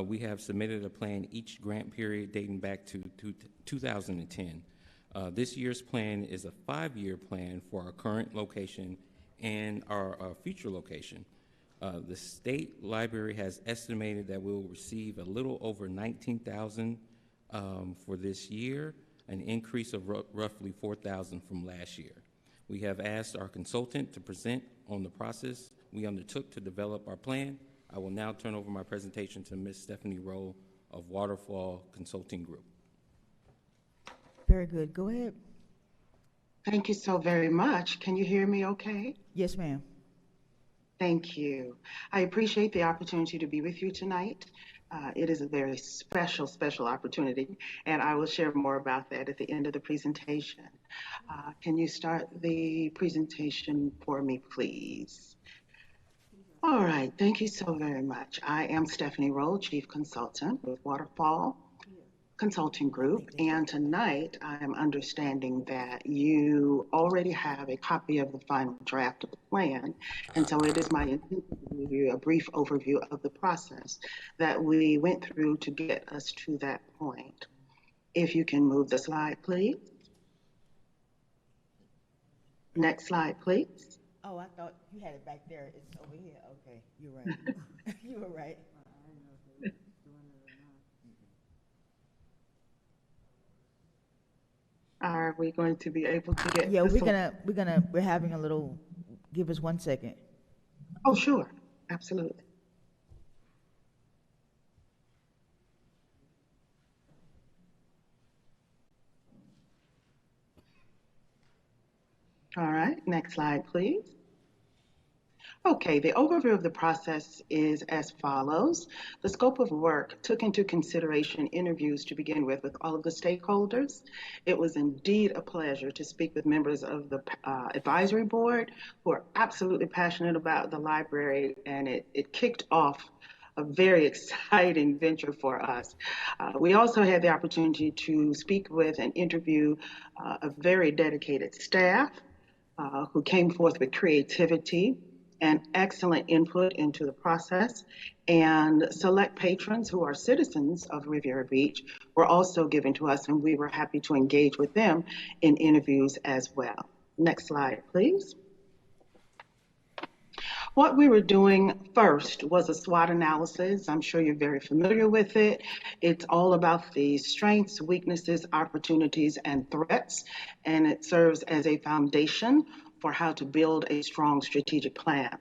We have submitted a plan each grant period dating back to 2010. This year's plan is a 5-year plan for our current location and our future location. The state library has estimated that we will receive a little over $19,000 for this year, an increase of roughly $4,000 from last year. We have asked our consultant to present on the process we undertook to develop our plan. I will now turn over my presentation to Ms. Stephanie Rowe of Waterfall Consulting Group. Very good. Go ahead. Thank you so very much. Can you hear me okay? Yes, ma'am. Thank you. I appreciate the opportunity to be with you tonight. It is a very special, special opportunity, and I will share more about that at the end of the presentation. Can you start the presentation for me, please? All right, thank you so very much. I am Stephanie Rowe, Chief Consultant with Waterfall Consulting Group, and tonight I am understanding that you already have a copy of the final draft of the plan, and so it is my intention to give you a brief overview of the process that we went through to get us to that point. If you can move the slide, please. Next slide, please. Oh, I thought you had it back there. It's over here. Okay, you're right. You were right. Are we going to be able to get Yeah, this one? we're having a little, give us 1 second. Oh, sure, absolutely. All right, next slide, please. Okay, the overview of the process is as follows. The scope of work took into consideration interviews to begin with all of the stakeholders. It was indeed a pleasure to speak with members of the advisory board who are absolutely passionate about the library, and it kicked off a very exciting venture for us. We also had the opportunity to speak with and interview a very dedicated staff who came forth with creativity and excellent input into the process. And select patrons who are citizens of Riviera Beach were also given to us, and we were happy to engage with them in interviews as well. Next slide, please. What we were doing first was a SWOT analysis. I'm sure you're very familiar with it. It's all about the strengths, weaknesses, opportunities, and threats, and it serves as a foundation for how to build a strong strategic plan.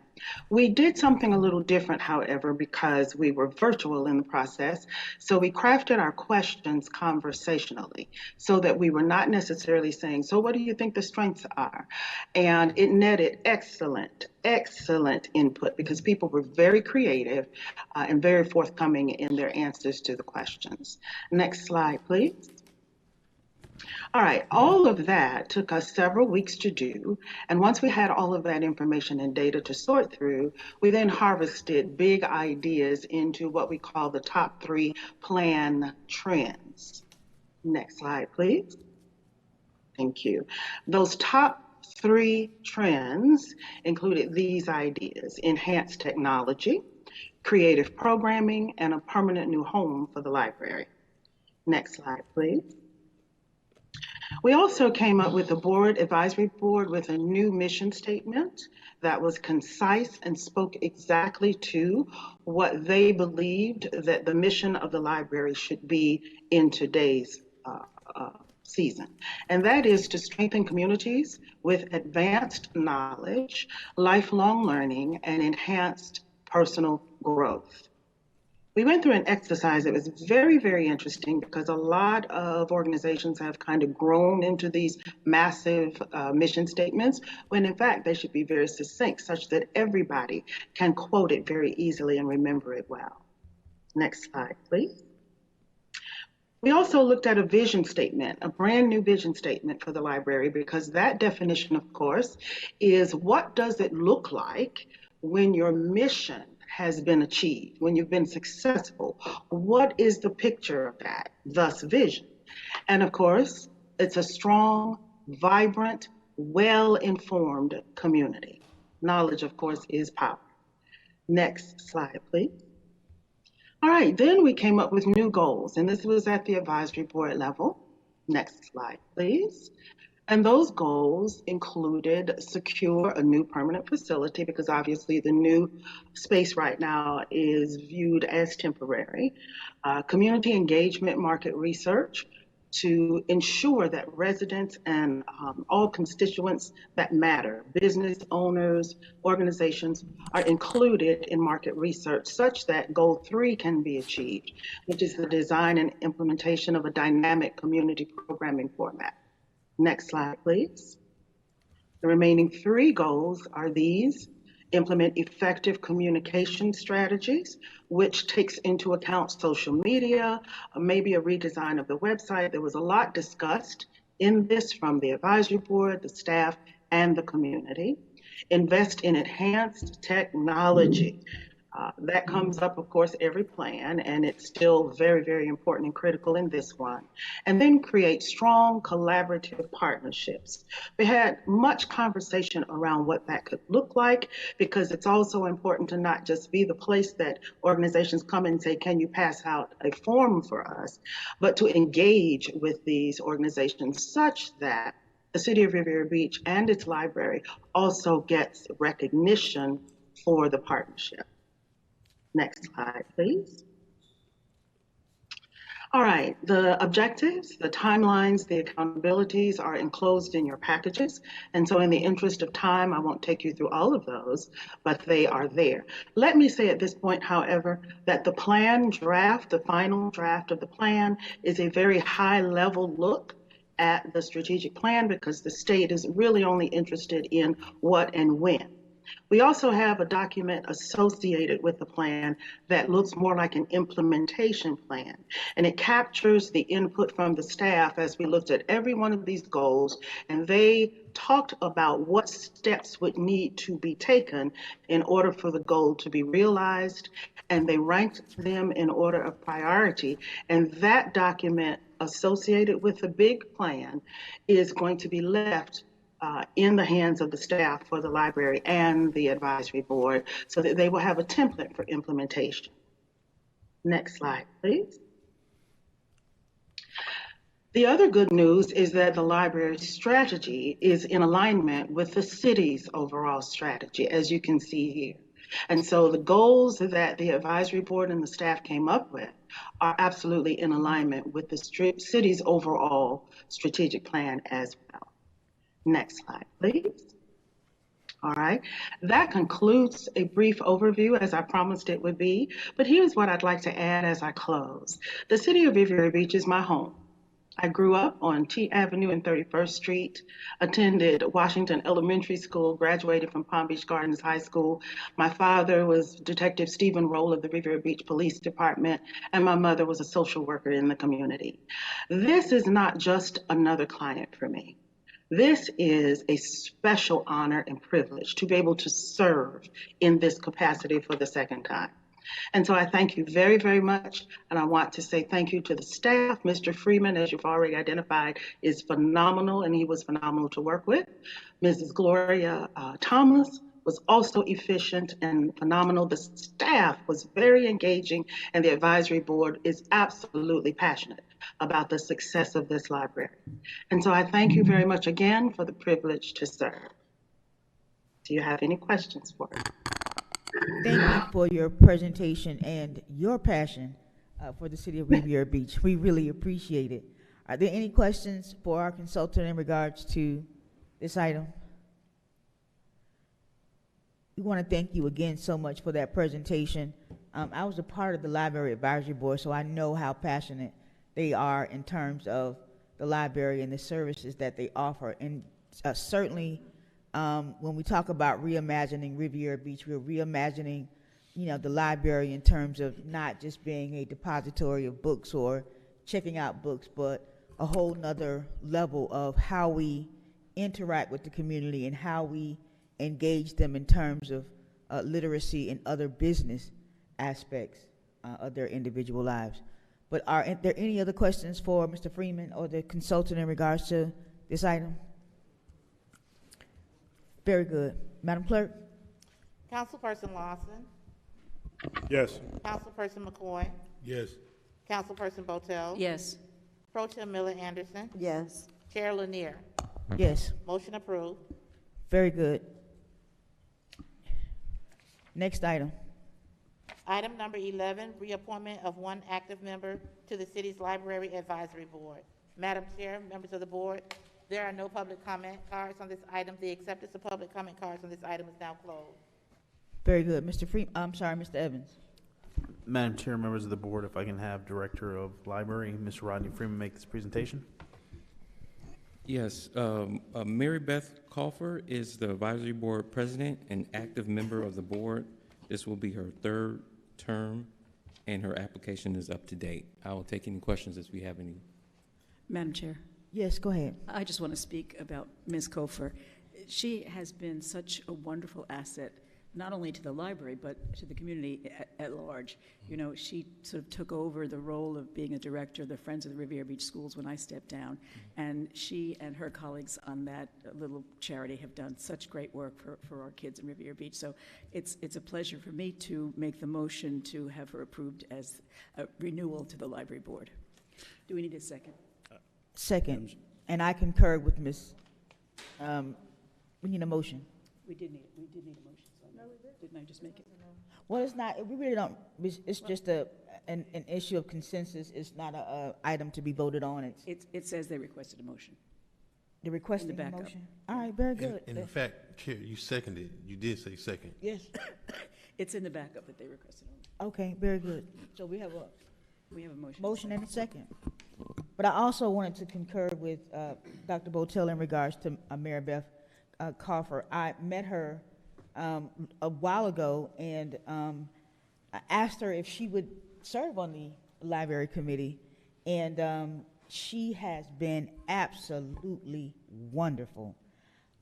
We did something a little different, however, because we were virtual in the process. So we crafted our questions conversationally so that we were not necessarily saying, so what do you think the strengths are? And it netted excellent input because people were very creative and very forthcoming in their answers to the questions. Next slide, please. All right, all of that took us several weeks to do. And once we had all of that information and data to sort through, we then harvested big ideas into what we call the top 3 plan trends. Next slide, please. Thank you. Those top 3 trends included these ideas: enhanced technology, creative programming, and a permanent new home for the library. Next slide, please. We also came up with the advisory board with a new mission statement that was concise and spoke exactly to what they believed that the mission of the library should be in today's season. And that is to strengthen communities with advanced knowledge, lifelong learning, and enhanced personal growth. We went through an exercise that was very, very interesting because a lot of organizations have kind of grown into these massive mission statements, when in fact they should be very succinct such that everybody can quote it very easily and remember it well. Next slide, please. We also looked at a vision statement, a brand new vision statement for the library, because that definition, of course, is what does it look like when your mission has been achieved, when you've been successful? What is the picture of that, thus vision? And of course, it's a strong, vibrant, well-informed community. Knowledge, of course, is power. Next slide, please. All right, then we came up with new goals, and this was at the advisory board level. Next slide, please. And those goals included secure a new permanent facility, because obviously the new space right now is viewed as temporary. Community engagement, market research to ensure that residents and all constituents that matter, business owners, organizations, are included in market research such that goal 3 can be achieved, which is the design and implementation of a dynamic community programming format. Next slide, please. The remaining 3 goals are these: implement effective communication strategies, which takes into account social media, maybe a redesign of the website. There was a lot discussed in this from the advisory board, the staff, and the community. Invest in enhanced technology. That comes up, of course, every plan, and it's still very, very important and critical in this one. And then create strong collaborative partnerships. We had much conversation around what that could look like, because it's also important to not just be the place that organizations come and say, can you pass out a form for us, but to engage with these organizations such that the City of Riviera Beach and its library also gets recognition for the partnership. Next slide, please. All right, the objectives, the timelines, the accountabilities are enclosed in your packages. And so in the interest of time, I won't take you through all of those, but they are there. Let me say at this point, however, that the plan draft, the final draft of the plan, is a very high level look at the strategic plan, because the state is really only interested in what and when. We also have a document associated with the plan that looks more like an implementation plan, and it captures the input from the staff as we looked at every one of these goals, and they talked about what steps would need to be taken in order for the goal to be realized, and they ranked them in order of priority. And that document associated with the big plan is going to be left in the hands of the staff for the library and the advisory board, so that they will have a template for implementation. Next slide, please. The other good news is that the library's strategy is in alignment with the city's overall strategy, as you can see here. And so the goals that the advisory board and the staff came up with are absolutely in alignment with the city's overall strategic plan as well. Next slide, please. All right, that concludes a brief overview, as I promised it would be, but here's what I'd like to add as I close. The City of Riviera Beach is my home. I grew up on T Avenue and 31st Street, attended Washington Elementary School, graduated from Palm Beach Gardens High School. My father was Detective Stephen Roll of the Riviera Beach Police Department, and my mother was a social worker in the community. This is not just another client for me. This is a special honor and privilege to be able to serve in this capacity for the second time. And so I thank you very, very much. And I want to say thank you to the staff. Mr. Freeman, as you've already identified, is phenomenal, and he was phenomenal to work with. Mrs. Gloria Thomas was also efficient and phenomenal. The staff was very engaging, and the advisory board is absolutely passionate about the success of this library. And so I thank you very much again for the privilege to serve. Do you have any questions for me? Thank you for your presentation and your passion for the City of Riviera Beach. We really appreciate it. Are there any questions for our consultant in regards to this item? We want to thank you again so much for that presentation. I was a part of the Library Advisory Board, so I know how passionate they are in terms of the library and the services that they offer. And certainly, when we talk about reimagining Riviera Beach, we're reimagining, the library in terms of not just being a depository of books or checking out books, but a whole nother level of how we interact with the community and how we engage them in terms of literacy and other business aspects of their individual lives. But are there any other questions for Mr. Freeman or the consultant in regards to this item? Very good. Madam Clerk? Councilperson Lawson. Yes. Councilperson McCoy. Yes. Councilperson Botel. Yes. Pro Tem Miller Anderson. Yes. Chair Lanier. Yes. Motion approved. Very good. Next item. Item number 11, reappointment of one active member to the city's Library Advisory Board. Madam Chair, members of the board, there are no public comment cards on this item. The acceptance of public comment cards on this item is now closed. Very good. Mr. Freeman, I'm sorry, Mr. Evans. Madam Chair, members of the board, if I can have Director of Library, Mr. Rodney Freeman, make this presentation. Yes, Mary Beth Kaufer is the advisory board president and active member of the board. This will be her third term, and her application is up to date. I will take any questions if we have any. Madam Chair. Yes, go ahead. I just want to speak about Ms. Kofer. She has been such a wonderful asset not only to the library, but to the community at large. You know, she sort of took over the role of being a director of the Friends of the Riviera Beach Schools when I stepped down. And she and her colleagues on that little charity have done such great work for our kids in Riviera Beach. So it's a pleasure for me to make the motion to have her approved as a renewal to the library board. Do we need a second? Second, and I concur with Ms., we need a motion. We did need a motion. So didn't I just make it? Well, it's not, we really don't, it's just an issue of consensus. It's not a item to be voted on. It says they requested a motion. The requesting In the a backup. motion? All right, very good. And in fact, Chair, you seconded, you did say second. Yes. It's in the backup that they requested. Okay, very good. So we have a motion. motion and a second. But I also wanted to concur with Dr. Botel in regards to Mary Beth Coffer. I met her a while ago, and I asked her if she would serve on the library committee, and she has been absolutely wonderful.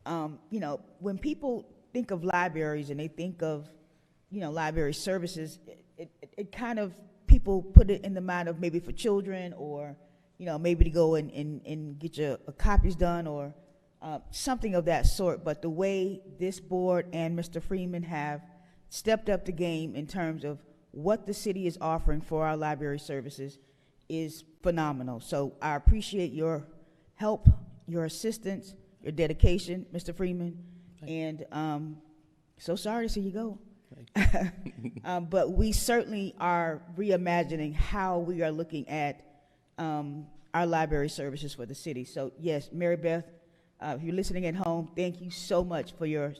You know, when people think of libraries and they think of, you know, library services, it kind of, people put it in the mind of maybe for children, or, you know, maybe to go and get your copies done, or something of that sort. But the way this board and Mr. Freeman have stepped up the game in terms of what the city is offering for our library services is phenomenal. So I appreciate your help, your assistance, your dedication, Mr. Freeman. And so sorry to see you go. But we certainly are reimagining how we are looking at our library services for the city. So yes, Mary Beth, if you're listening at home, thank you so much for your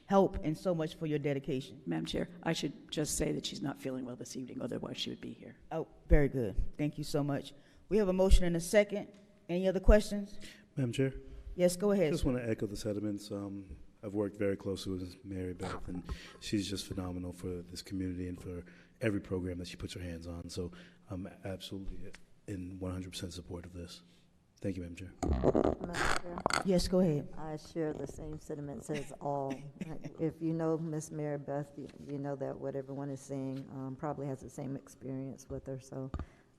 help and so much for your dedication. Madam Chair, I should just say that she's not feeling well this evening, otherwise she would be here. Oh, very good. Thank you so much. We have a motion and a second. Any other questions? Madam Chair? Yes, go ahead. I just want to echo the sentiments. I've worked very closely with Mary Beth, and she's just phenomenal for this community and for every program that she puts her hands on. So I'm absolutely in 100% support of this. Thank you, Madam Chair. Madam Chair, Yes, go ahead. I share the same sentiments as all. If you know Miss Mary Beth, you know that what everyone is saying probably has the same experience with her, so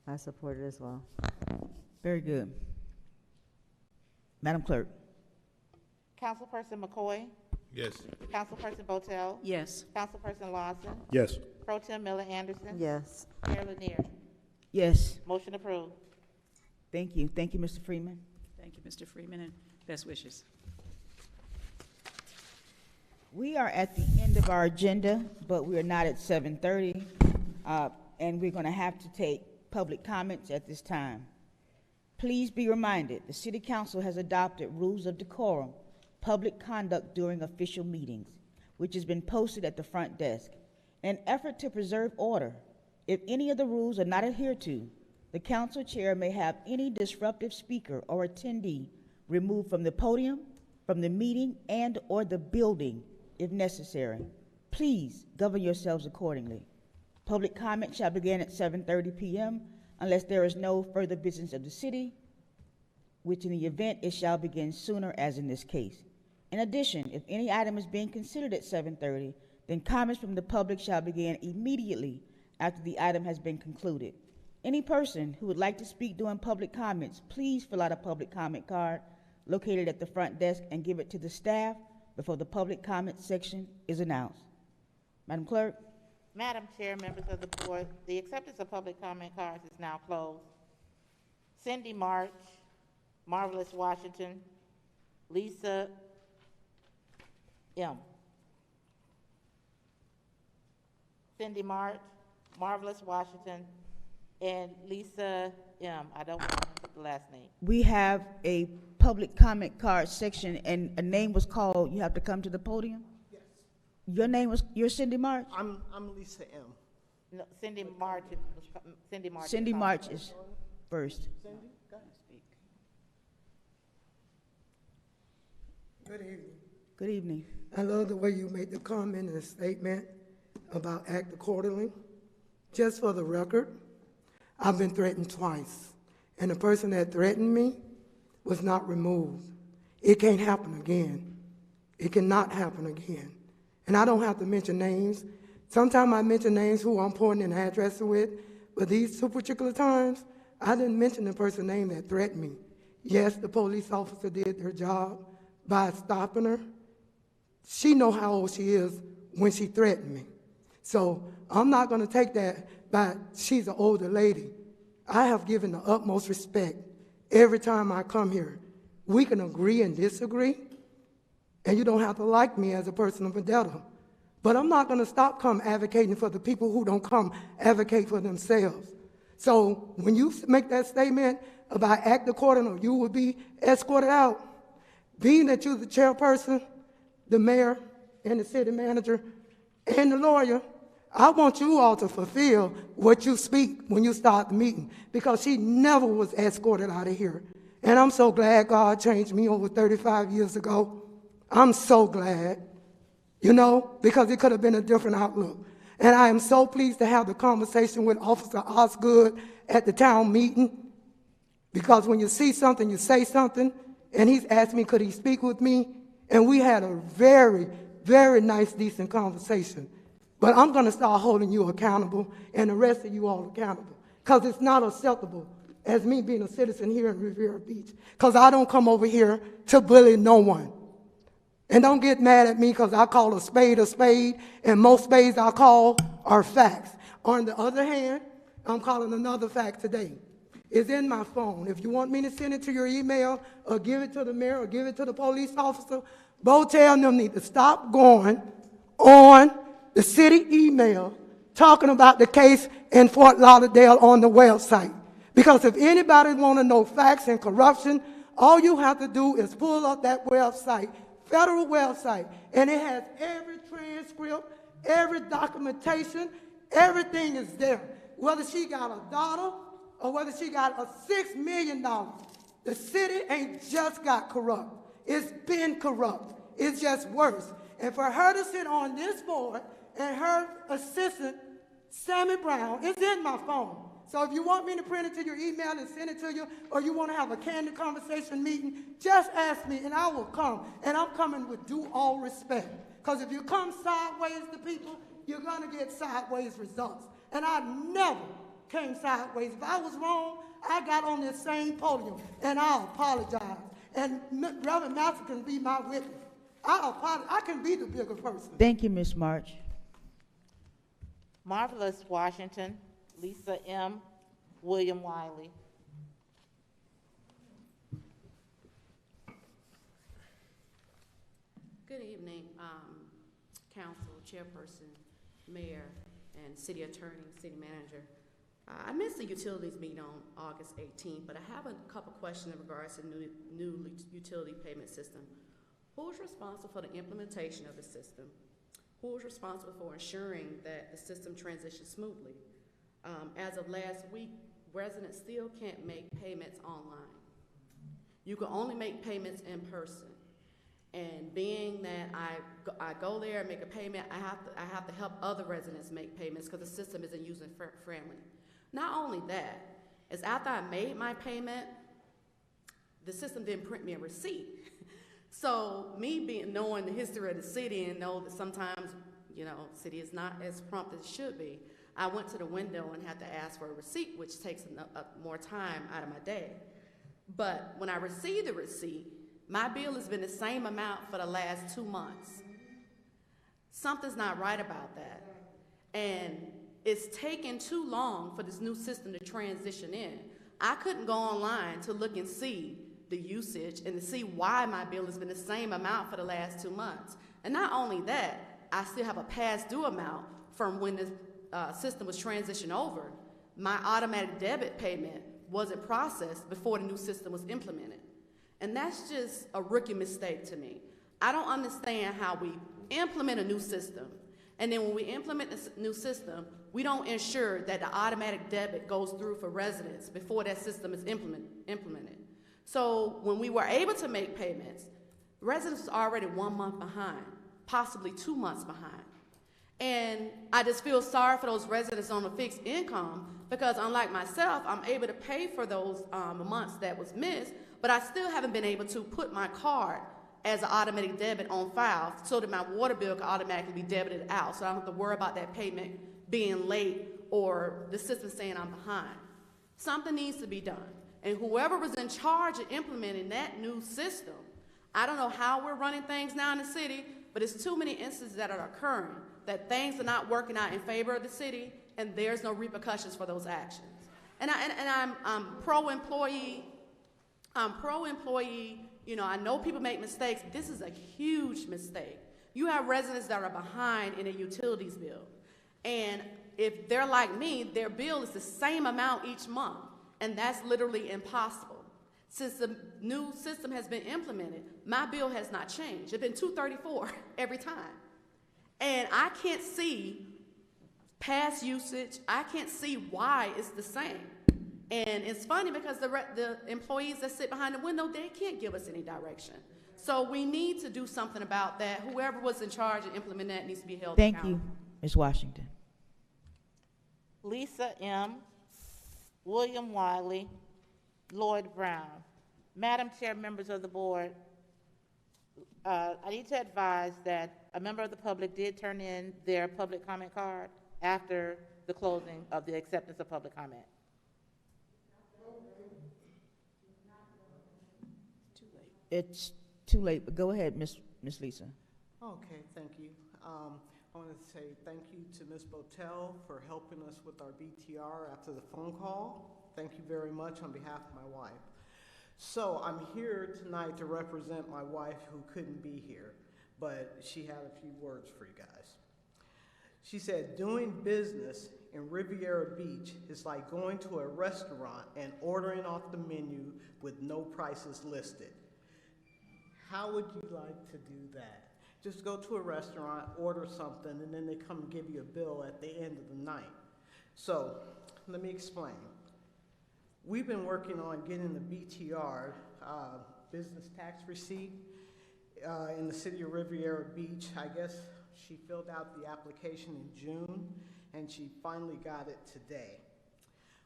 I support it as well. Very good. Madam Clerk. Councilperson McCoy? Yes. Councilperson Botel? Yes. Councilperson Lawson? Yes. Pro Tem Miller Anderson? Yes. Chair Lanier? Yes. Motion approved. Thank you. Thank you, Mr. Freeman. Thank you, Mr. Freeman, and best wishes. We are at the end of our agenda, but we are not at 7:30, and we're going to have to take public comments at this time. Please be reminded, the City Council has adopted rules of decorum, public conduct during official meetings, which has been posted at the front desk. In an effort to preserve order, if any of the rules are not adhered to, the council chair may have any disruptive speaker or attendee removed from the podium, from the meeting, and or the building if necessary. Please govern yourselves accordingly. Public comment shall begin at 7:30 p.m. unless there is no further business of the city, which in the event it shall begin sooner, as in this case. In addition, if any item is being considered at 7:30, then comments from the public shall begin immediately after the item has been concluded. Any person who would like to speak during public comments, please fill out a public comment card located at the front desk and give it to the staff before the public comment section is announced. Madam Clerk? Madam Chair, members of the board, the acceptance of public comment cards is now closed. Cindy March, Marvelous Washington, Lisa M. Cindy March, Marvelous Washington, and Lisa M. I don't want to put the last name. We have a public comment card section, and a name was called. You have to come to the podium? Yes. Your name was, you're Cindy March? I'm Lisa M. No, Cindy March. Cindy March. Cindy March is first. Cindy, go ahead. Good evening. Good evening. I love the way you made the comment and the statement about act accordingly. Just for the record, I've been threatened twice, and the person that threatened me was not removed. It can't happen again. It cannot happen again. and I don't have to mention names. Sometimes I mention names who I'm pointing an address with, but these two particular times, I didn't mention the person's name that threatened me. Yes, the police officer did their job by stopping her. She know how old she is when she threatened me. So I'm not going to take that, but she's an older lady. I have given the utmost respect every time I come here. We can agree and disagree, and you don't have to like me as a person of vendetta. But I'm not going to stop advocating for the people who don't come advocate for themselves. So when you make that statement about act according or you will be escorted out, being that you're the chairperson, the mayor, and the city manager, and the lawyer, I want you all to fulfill what you speak when you start the meeting, because she never was escorted out of here. And I'm so glad God changed me over 35 years ago. I'm so glad, you know, because it could have been a different outlook. And I am so pleased to have the conversation with Officer Osgood at the town meeting, because when you see something, you say something, and he's asked me, could he speak with me? And we had a very, very nice, decent conversation. But I'm going to start holding you accountable and the rest of you all accountable, because it's not acceptable as me being a citizen here in Riviera Beach, because I don't come over here to bully no one. And don't get mad at me because I call a spade, and most spades I call are facts. On the other hand, I'm calling another fact today. It's in my phone. If you want me to send it to your email or give it to the mayor or give it to the police officer, both tell them need to stop going on the city email talking about the case in Fort Lauderdale on the website. Because if anybody want to know facts and corruption, all you have to do is pull up that website, federal website, and it has every transcript, every documentation, everything is there. Whether she got a daughter or whether she got a $6 million, the city ain't just got corrupt. It's been corrupt. It's just worse. And for her to sit on this board and her assistant, Sammy Brown, it's in my phone. So if you want me to print it to your email and send it to you, or you want to have a candid conversation meeting, just ask me and I will come. And I'm coming with due all respect. Because if you come sideways to people, you're going to get sideways results. And I never came sideways. If I was wrong, I got on this same podium and I apologize. And Reverend Master can be my witness. I apologize. I can be the bigger person. Thank you, Ms. March. Marvelous Washington, Lisa M., William Wiley. Good evening, Council, Chairperson, Mayor, and City Attorney, City Manager. I missed the utilities meeting on August 18th, but I have a couple questions in regards to the new utility payment system. Who is responsible for the implementation of the system? Who is responsible for ensuring that the system transitions smoothly? As of last week, residents still can't make payments online. You can only make payments in person. And being that I go there and make a payment, I have to help other residents make payments because the system isn't user friendly. Not only that, is after I made my payment, the system didn't print me a receipt. So me knowing the history of the city and know that sometimes, you know, city is not as prompt as it should be, I went to the window and had to ask for a receipt, which takes more time out of my day. But when I received the receipt, my bill has been the same amount for the last 2 months. Something's not right about that. And it's taken too long for this new system to transition in. I couldn't go online to look and see the usage and to see why my bill has been the same amount for the last 2 months. And not only that, I still have a past due amount from when the system was transitioned over. My automatic debit payment wasn't processed before the new system was implemented. And that's just a rookie mistake to me. I don't understand how we implement a new system, and then when we implement this new system, we don't ensure that the automatic debit goes through for residents before that system is implemented. So when we were able to make payments, residents was already 1 month behind, possibly 2 months behind. And I just feel sorry for those residents on a fixed income because unlike myself, I'm able to pay for those months that was missed, but I still haven't been able to put my card as an automatic debit on file so that my water bill can automatically be debited out, so I don't have to worry about that payment being late or the system saying I'm behind. Something needs to be done. And whoever was in charge of implementing that new system, I don't know how we're running things now in the city, but it's too many instances that are occurring, that things are not working out in favor of the city, and there's no repercussions for those actions. And I'm pro-employee. I'm pro-employee. You know, I know people make mistakes. This is a huge mistake. You have residents that are behind in a utilities bill. And if they're like me, their bill is the same amount each month. And that's literally impossible. Since the new system has been implemented, my bill has not changed. It's been $234 every time. And I can't see past usage. I can't see why it's the same. And it's funny because the employees that sit behind the window, they can't give us any direction. So we need to do something about that. Whoever was in charge of implementing that needs to be held accountable. Thank you, Ms. Washington. Lisa M., William Wiley, Lloyd Brown. Madam Chair, members of the board, I need to advise that a member of the public did turn in their public comment card after the closing of the acceptance of public comment. It's too late, but go ahead, Miss Lisa. Okay, thank you. I want to say thank you to Ms. Botel for helping us with our BTR after the phone call. Thank you very much on behalf of my wife. So I'm here tonight to represent my wife who couldn't be here, but she had a few words for you guys. She said, doing business in Riviera Beach is like going to a restaurant and ordering off the menu with no prices listed. How would you like to do that? Just go to a restaurant, order something, and then they come and give you a bill at the end of the night. So let me explain. We've been working on getting the BTR, business tax receipt, in the city of Riviera Beach. I guess she filled out the application in June, and she finally got it today.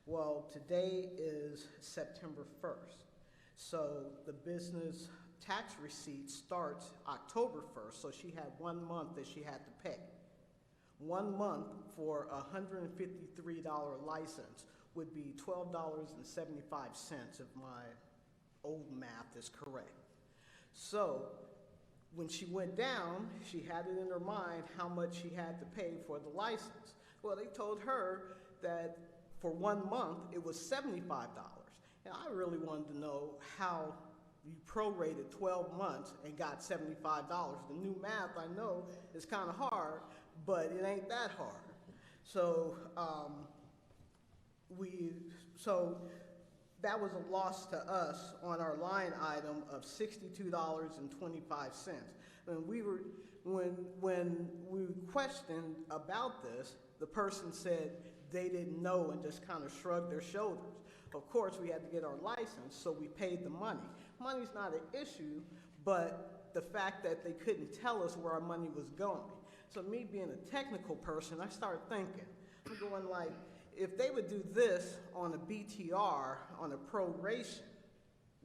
Well, today is September 1st, so the business tax receipt starts October 1st, so she had 1 month that she had to pay. 1 month for a $153 license would be $12.75 if my old math is correct. So when she went down, she had it in her mind how much she had to pay for the license. Well, they told her that for 1 month it was $75. And I really wanted to know how you prorated 12 months and got $75. The new math, I know, is kind of hard, but it ain't that hard. So that was a loss to us on our line item of $62.25. And when we questioned about this, the person said they didn't know and just kind of shrugged their shoulders. Of course, we had to get our license, so we paid the money. Money's not an issue, but the fact that they couldn't tell us where our money was going. So me being a technical person, I started thinking, I'm going like, if they would do this on a BTR, on a proration,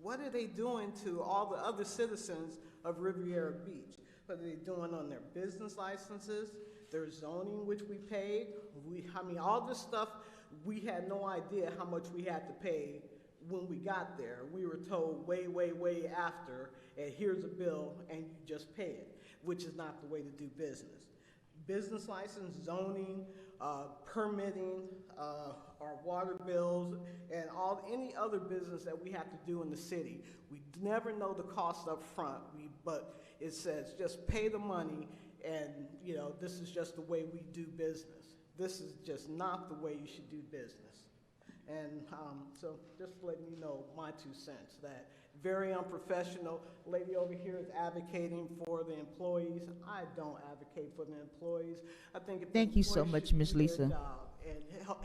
what are they doing to all the other citizens of Riviera Beach? What are they doing on their business licenses, their zoning, which we paid? All this stuff, we had no idea how much we had to pay when we got there. We were told way, way, way after, and here's a bill, and you just pay it, which is not the way to do business. Business license, zoning, permitting, our water bills, and any other business that we have to do in the city. We never know the cost up front, but it says just pay the money, and this is just the way we do business. This is just not the way you should do business. And so just letting you know my 2 cents, that very unprofessional. Lady over here is advocating for the employees. I don't advocate for the employees. I think if Thank you so much, Ms. Lisa. and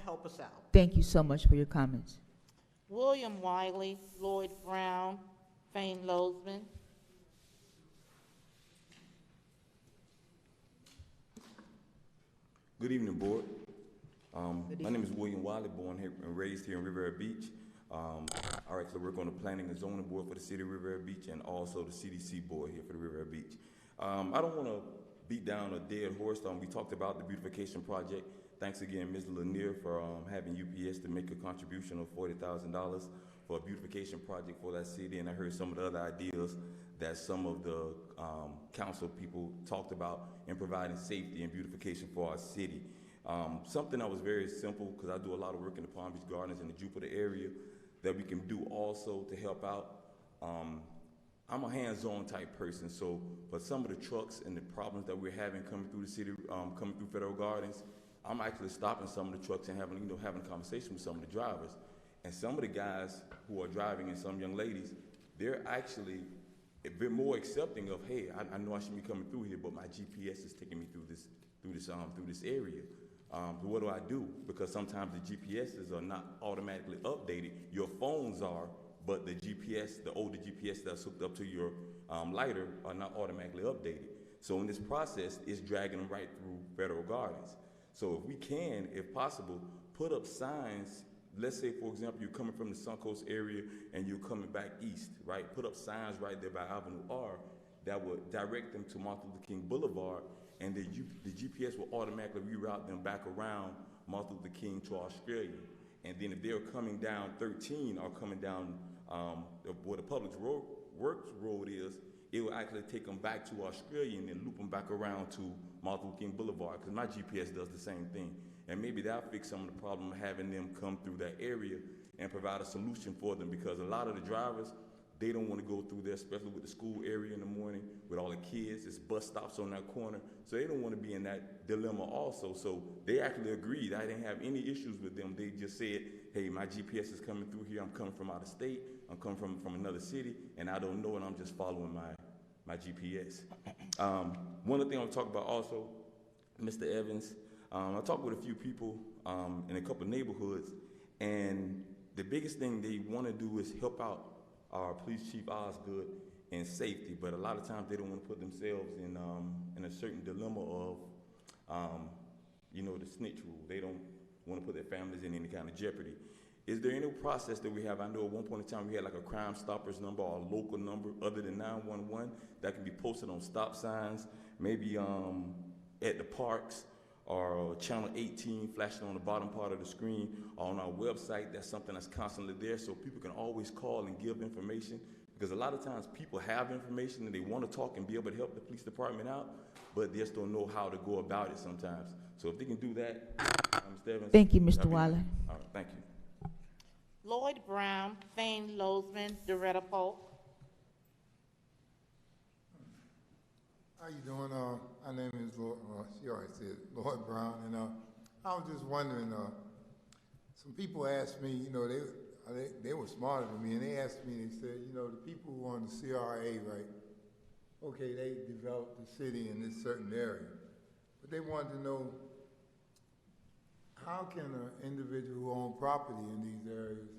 help us out. Thank you so much for your comments. William Wiley, Lloyd Brown, Fane Losman. Good evening, board. My name is William Wiley, born here and raised here in Riviera Beach. I actually work on the Planning and Zoning Board for the City of Riviera Beach and also the CDC Board here for the Riviera Beach. I don't want to beat down a dead horse. We talked about the Beautification Project. Thanks again, Ms. Lanier, for having UPS to make a contribution of $40,000 for a beautification project for that city. And I heard some of the other ideas that some of the council people talked about in providing safety and beautification for our city. Something that was very simple, because I do a lot of work in the Palm Beach Gardens and the Jupiter area, that we can do also to help out. I'm a hands-on type person, so for some of the trucks and the problems that we're having coming through the city, coming through Federal Gardens, I'm actually stopping some of the trucks and having a conversation with some of the drivers. And some of the guys who are driving and some young ladies, they're actually a bit more accepting of, hey, I know I shouldn't be coming through here, but my GPS is taking me through this area. What do I do? Because sometimes the GPSs are not automatically updated. Your phones are, but the GPS, the older GPS that's hooked up to your lighter, are not automatically updated. So in this process, it's dragging them right through Federal Gardens. So if we can, if possible, put up signs. Let's say, for example, you're coming from the Suncoast area and you're coming back east, right? Put up signs right there by Avenue R that would direct them to Martin Luther King Boulevard, and the GPS will automatically reroute them back around Martin Luther King to Australia. And then if they're coming down 13 or coming down where the Public Works Road is, it will actually take them back to Australia and then loop them back around to Martin Luther King Boulevard, because my GPS does the same thing. And maybe that'll fix some of the problem of having them come through that area and provide a solution for them, because a lot of the drivers, they don't want to go through there, especially with the school area in the morning, with all the kids. It's bus stops on that corner. So they don't want to be in that dilemma also. So they actually agreed. I didn't have any issues with them. They just said, hey, my GPS is coming through here. I'm coming from out of state. I'm coming from another city, and I don't know, and I'm just following my GPS. One other thing I'll talk about also, Mr. Evans, I talked with a few people in a couple of neighborhoods, and the biggest thing they want to do is help out our Police Chief Osgood in safety, but a lot of times they don't want to put themselves in a certain dilemma of, the snitch rule. They don't want to put their families in any kind of jeopardy. Is there any process that we have? I know at one point in time we had like a Crime Stoppers number or a local number other than 911 that can be posted on stop signs, maybe at the parks, or channel 18 flashing on the bottom part of the screen, or on our website. That's something that's constantly there, so people can always call and give information, because a lot of times people have information and they want to talk and be able to help the police department out, but they just don't know how to go about it sometimes. So if they can do that, Mr. Evans. Thank you, Mr. Waller. All right, thank you. Lloyd Brown, Thane Lozman, Doretta Polk. How you doing? My name is Lloyd, she already said Lloyd Brown, and I was just wondering, some people asked me, they were smarter than me, and they asked me, they said, the people who are on the CRA, right, okay, they developed the city in this certain area, but they wanted to know, how can an individual who owns property in these areas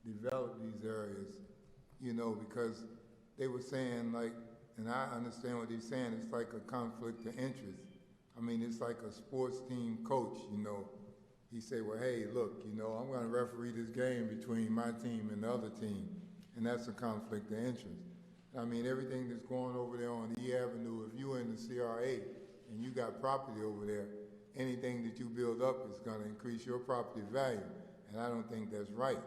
develop these areas, because they were saying, like, and I understand what they're saying, it's like a conflict of interest. I mean, it's like a sports team coach, He said, well, hey, look, I'm going to referee this game between my team and the other team, and that's a conflict of interest. I mean, everything that's going over there on E Avenue, if you're in the CRA and you got property over there, anything that you build up is going to increase your property value, and I don't think that's right.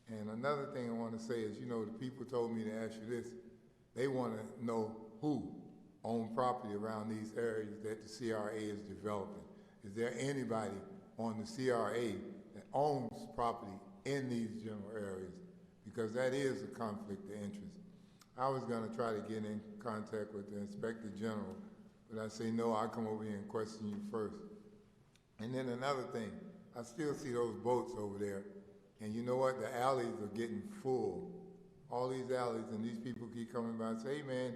And another thing I want to say is, the people told me to ask you this. They want to know who owns property around these areas that the CRA is developing. Is there anybody on the CRA that owns property in these general areas? Because that is a conflict of interest. I was going to try to get in contact with the Inspector General, but I say, no, I'll come over here and question you first. And then another thing, I still see those boats over there, and you know what? The alleys are getting full. All these alleys, and these people keep coming by and say, hey, man,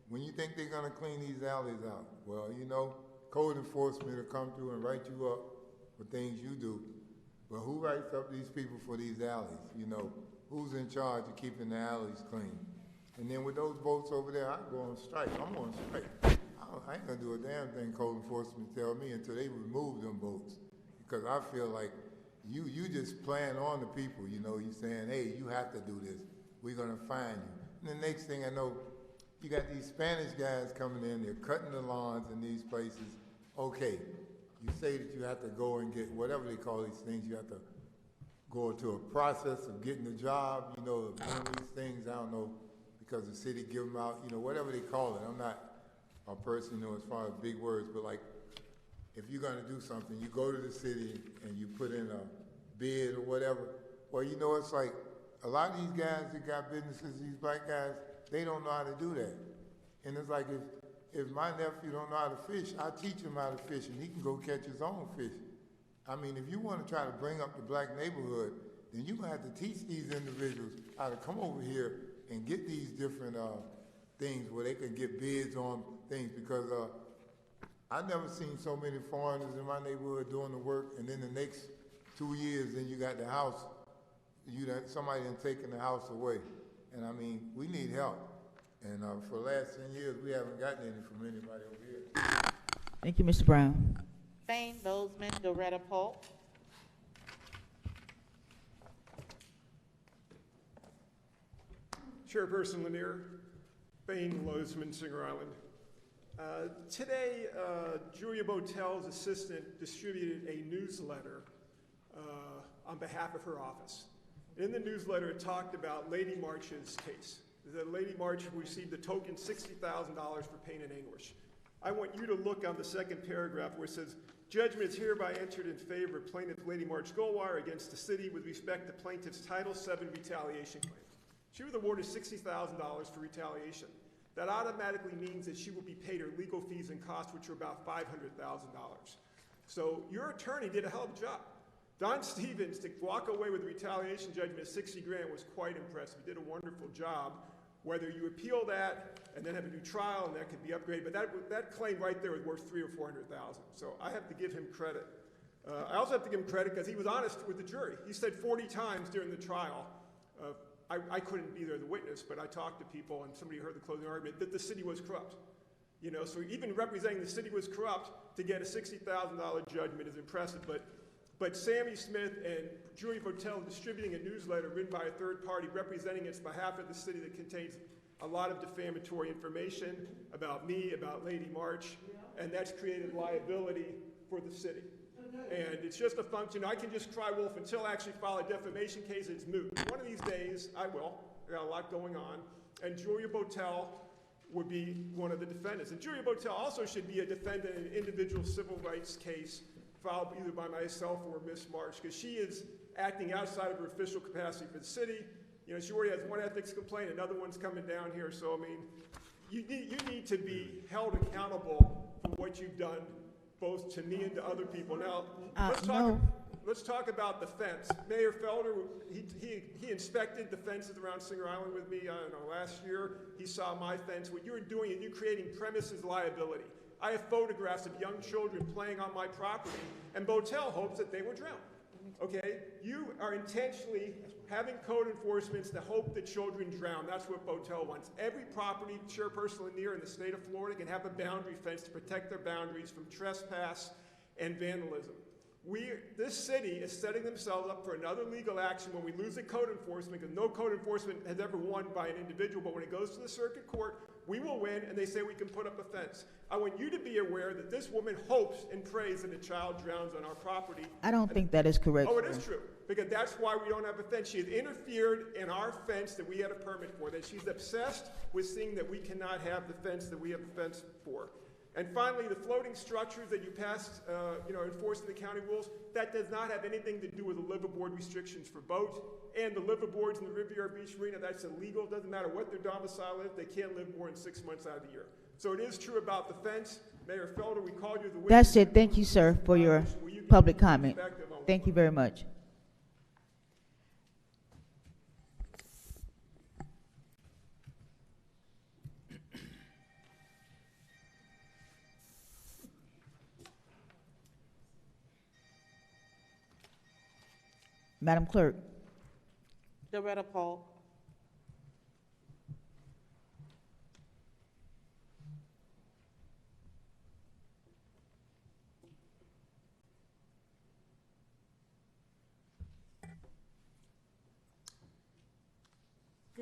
when you think they're going to clean these alleys out? Well, code enforcement will come through and write you up for things you do. But who writes up these people for these alleys? Who's in charge of keeping the alleys clean? And then with those boats over there, I go on strike. I'm on strike. I ain't going to do a damn thing code enforcement tell me until they remove them boats. Because I feel like you just playing on the people, you know, you saying, hey, you have to do this. We're gonna find you. And the next thing I know, you got these Spanish guys coming in, they're cutting the lawns in these places. Okay, you say that you have to go and get whatever they call these things, you have to go into a process of getting the job, you know, of doing these things, I don't know, because the city give them out, you know, whatever they call it. I'm not a person, you know, as far as big words, but like, if you're gonna do something, you go to the city and you put in a bid or whatever. Well, you know, it's like, a lot of these guys that got businesses, these black guys, they don't know how to do that. And it's like, if my nephew don't know how to fish, I teach him how to fish and he can go catch his own fish. I mean, if you want to try to bring up the black neighborhood, then you're going to have to teach these individuals how to come over here and get these different things where they can get bids on things, because I've never seen so many foreigners in my neighborhood doing the work, and then the next 2 years, then you got the house, somebody done taken the house away. And I mean, we need help. And for the last 10 years, we haven't gotten any from anybody over here. Thank you, Mr. Brown. Thane Bozeman, Doretta Polk. Chairperson Lanier, Thane Bozeman, Singer Island. Today, Julia Botel's assistant distributed a newsletter on behalf of her office. In the newsletter, it talked about Lady March's case. That Lady March received a token $60,000 for pain and anguish. I want you to look on the second paragraph where it says, judgment is hereby entered in favor of plaintiff Lady March Goldwire against the city with respect to plaintiff's Title VII retaliation claim. She was awarded $60,000 for retaliation. That automatically means that she will be paid her legal fees and costs, which are about $500,000. So your attorney did a hell of a job. Don Stevens, to walk away with a retaliation judgment of $60 grand was quite impressive. He did a wonderful job. Whether you appeal that and then have a new trial and that could be upgraded, but that claim right there was worth $300,000 or $400,000. So I have to give him credit. I also have to give him credit because he was honest with the jury. He said 40 times during the trial, I couldn't be there as a witness, but I talked to people and somebody heard the closing argument that the city was corrupt. You know, so even representing the city was corrupt to get a $60,000 judgment is impressive. But Sammy Smith and Julia Botel distributing a newsletter written by a third party representing its behalf of the city that contains a lot of defamatory information about me, about Lady March, and that's created liability for the city. And it's just a function. I can just cry wolf until I actually file a defamation case. It's moot. One of these days, I will. I got a lot going on. And Julia Botel would be one of the defendants. And Julia Botel also should be a defendant in an individual civil rights case filed either by myself or Miss March, because she is acting outside of her official capacity for the city. You know, she already has one ethics complaint, another one's coming down here. So, I mean, you need to be held accountable for what you've done, both to me and to other people. Now, let's talk about the fence. Mayor Felder, he inspected the fences around Singer Island with me, I don't know, last year. He saw my fence. What you're doing is you're creating premises liability. I have photographs of young children playing on my property, and Botel hopes that they were drowned. Okay? You are intentionally having code enforcements to hope that children drown. That's what Botel wants. Every property, chairperson Lanier in the state of Florida, can have a boundary fence to protect their boundaries from trespass and vandalism. This city is setting themselves up for another legal action when we lose a code enforcement, because no code enforcement has ever won by an individual, but when it goes to the circuit court, we will win, and they say we can put up a fence. I want you to be aware that this woman hopes and prays that a child drowns on our property. I don't think that is correct. Oh, it is true, because that's why we don't have a fence. She has interfered in our fence that we had a permit for, that she's obsessed with seeing that we cannot have the fence that we have a fence for. And finally, the floating structures that you passed, enforcing the county rules, that does not have anything to do with the liveaboard restrictions for boats. And the liveaboards in the Riviera Beach Marina, that's illegal. It doesn't matter what their domicile is, they can't live more than 6 months out of the year. So it is true about the fence. Mayor Felder, we called you the witness. That's it. Thank you, sir, for your public comment. Thank you very much. Madam Clerk. Doretta Polk.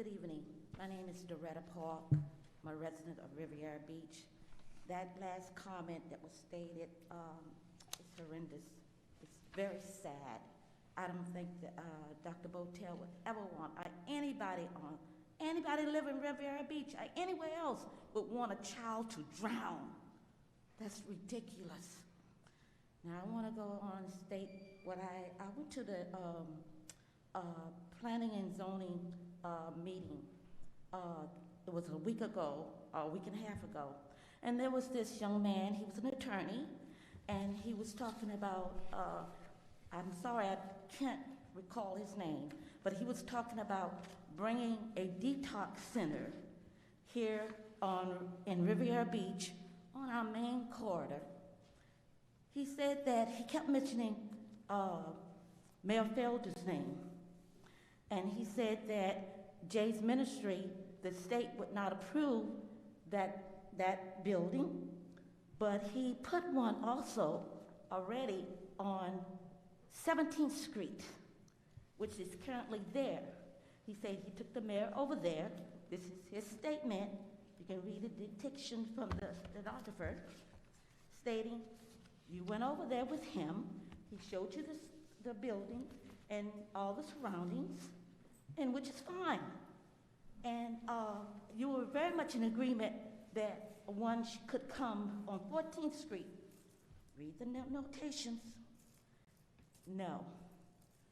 Good evening. My name is Doretta Park. I'm a resident of Riviera Beach. That last comment that was stated is horrendous. It's very sad. I don't think that Dr. Botel would ever want anybody live in Riviera Beach or anywhere else would want a child to drown. That's ridiculous. Now I want to go on and state what I went to the planning and zoning meeting. It was a week and a half ago. And there was this young man, he was an attorney, and he was talking about, I'm sorry, I can't recall his name, but he was talking about bringing a detox center here in Riviera Beach on our main corridor. He said that he kept mentioning Mayor Felder's name, and he said that Jay's ministry, the state would not approve that building, but he put one also already on 17th Street, which is currently there. He said he took the mayor over there. This is his statement. You can read the dictation from the stenographer, stating, you went over there with him. He showed you the building and all the surroundings, and which is fine. And you were very much in agreement that one could come on 14th Street. Read the notations. No,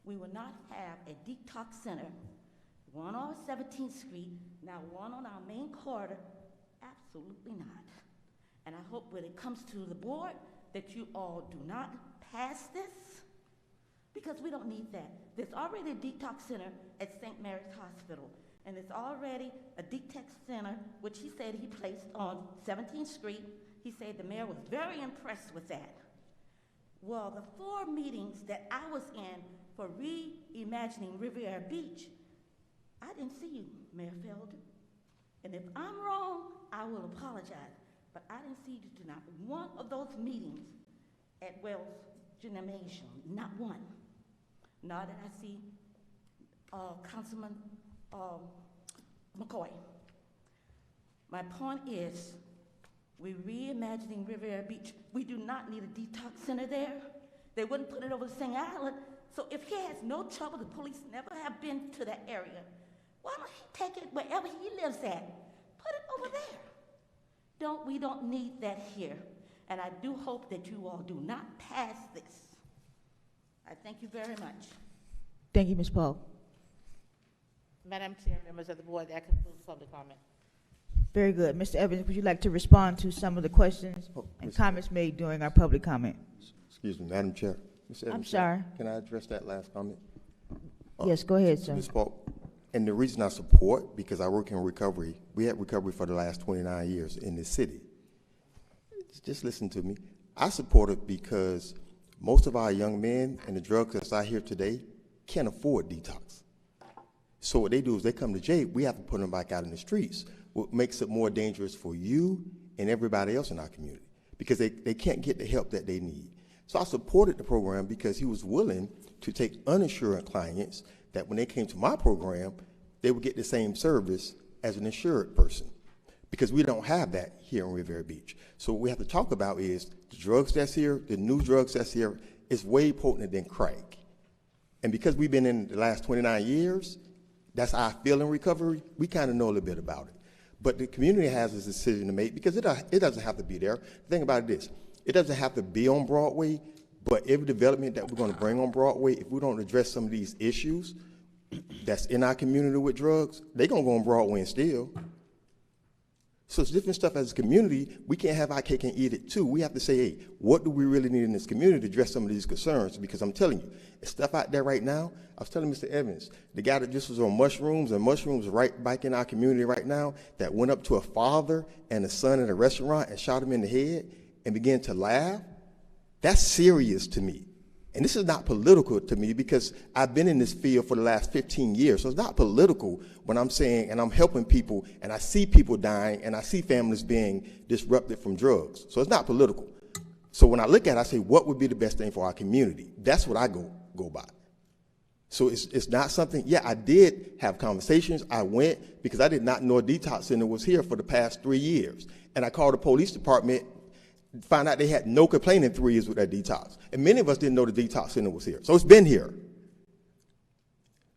we will not have a detox center, one on 17th Street, now one on our main corridor. Absolutely not. And I hope when it comes to the board that you all do not pass this, because we don't need that. There's already a detox center at St. Mary's Hospital, and there's already a detox center, which he said he placed on 17th Street. He said the mayor was very impressed with that. Well, the 4 meetings that I was in for reimagining Riviera Beach, I didn't see you, Mayor Felder. And if I'm wrong, I will apologize. But I didn't see you to not one of those meetings at Wells Gymnasium, not one. Nor did I see Councilman McCoy. My point is, we're reimagining Riviera Beach. We do not need a detox center there. They wouldn't put it over the St. Island. So if he has no trouble, the police never have been to that area, why don't he take it wherever he lives at? Put it over there. We don't need that here. And I do hope that you all do not pass this. I thank you very much. Thank you, Ms. Paul. Madam Chair, members of the board, that concludes public comment. Very good. Mr. Evans, would you like to respond to some of the questions and comments made during our public comment? Excuse me, Madam Chair. Ms. Evans, I'm sorry. Can I address that last comment? Yes, go ahead, sir. Ms. Paul, and the reason I support, because I work in recovery, we had recovery for the last 29 years in this city. Just listen to me. I support it because most of our young men and the drugs that's out here today can't afford detox. So what they do is they come to jail, we have to put them back out in the streets, what makes it more dangerous for you and everybody else in our community, because they can't get the help that they need. So I supported the program because he was willing to take uninsured clients that when they came to my program, they would get the same service as an insured person, because we don't have that here in Riviera Beach. So what we have to talk about is the drugs that's here, the new drugs that's here, is way potent than crack. And because we've been in the last 29 years, that's how I feel in recovery, we kind of know a little bit about it. But the community has this decision to make, because it doesn't have to be there. The thing about it is, it doesn't have to be on Broadway, but every development that we're going to bring on Broadway, if we don't address some of these issues that's in our community with drugs, they're going to go on Broadway and steal. So it's different stuff as a community. We can't have our cake and eat it too. We have to say, hey, what do we really need in this community to address some of these concerns? Because I'm telling you, there's stuff out there right now. I was telling Mr. Evans, the guy that just was on mushrooms, and mushrooms right back in our community right now, that went up to a father and a son at a restaurant and shot him in the head and began to laugh. That's serious to me. And this is not political to me, because I've been in this field for the last 15 years. So it's not political when I'm saying, and I'm helping people, and I see people dying, and I see families being disrupted from drugs. So it's not political. So when I look at it, I say, what would be the best thing for our community? That's what I go by. So it's not something, yeah, I did have conversations. I went because I did not know a detox center was here for the past 3 years. And I called the police department, found out they had no complaint in 3 years with that detox. And many of us didn't know the detox center was here. So it's been here.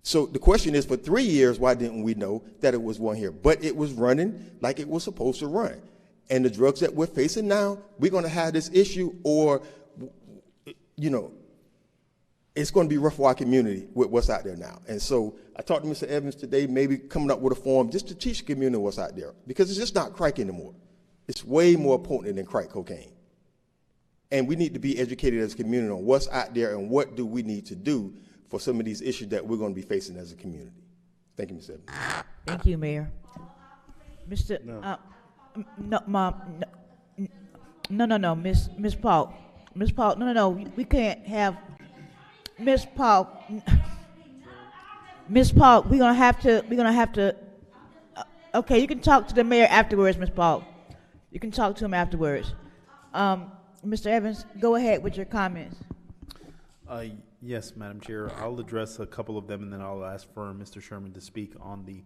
So the question is, for 3 years, why didn't we know that it was one here? But it was running like it was supposed to run. And the drugs that we're facing now, we're going to have this issue, or, you know, it's going to be rough for our community with what's out there now. And so I talked to Mr. Evans today, maybe coming up with a forum just to teach the community what's out there, because it's just not crack anymore. It's way more potent than crack cocaine. And we need to be educated as a community on what's out there and what do we need to do for some of these issues that we're going to be facing as a community. Thank you, Ms. Evans. Thank you, Mayor. Mr. No. No, Mom, no, Miss Paul, no, we can't have, Miss Paul, we're gonna have to, okay, you can talk to the mayor afterwards, Miss Paul. You can talk to him afterwards. Mr. Evans, go ahead with your comments. Yes, Madam Chair. I'll address a couple of them, and then I'll ask for Mr. Sherman to speak on the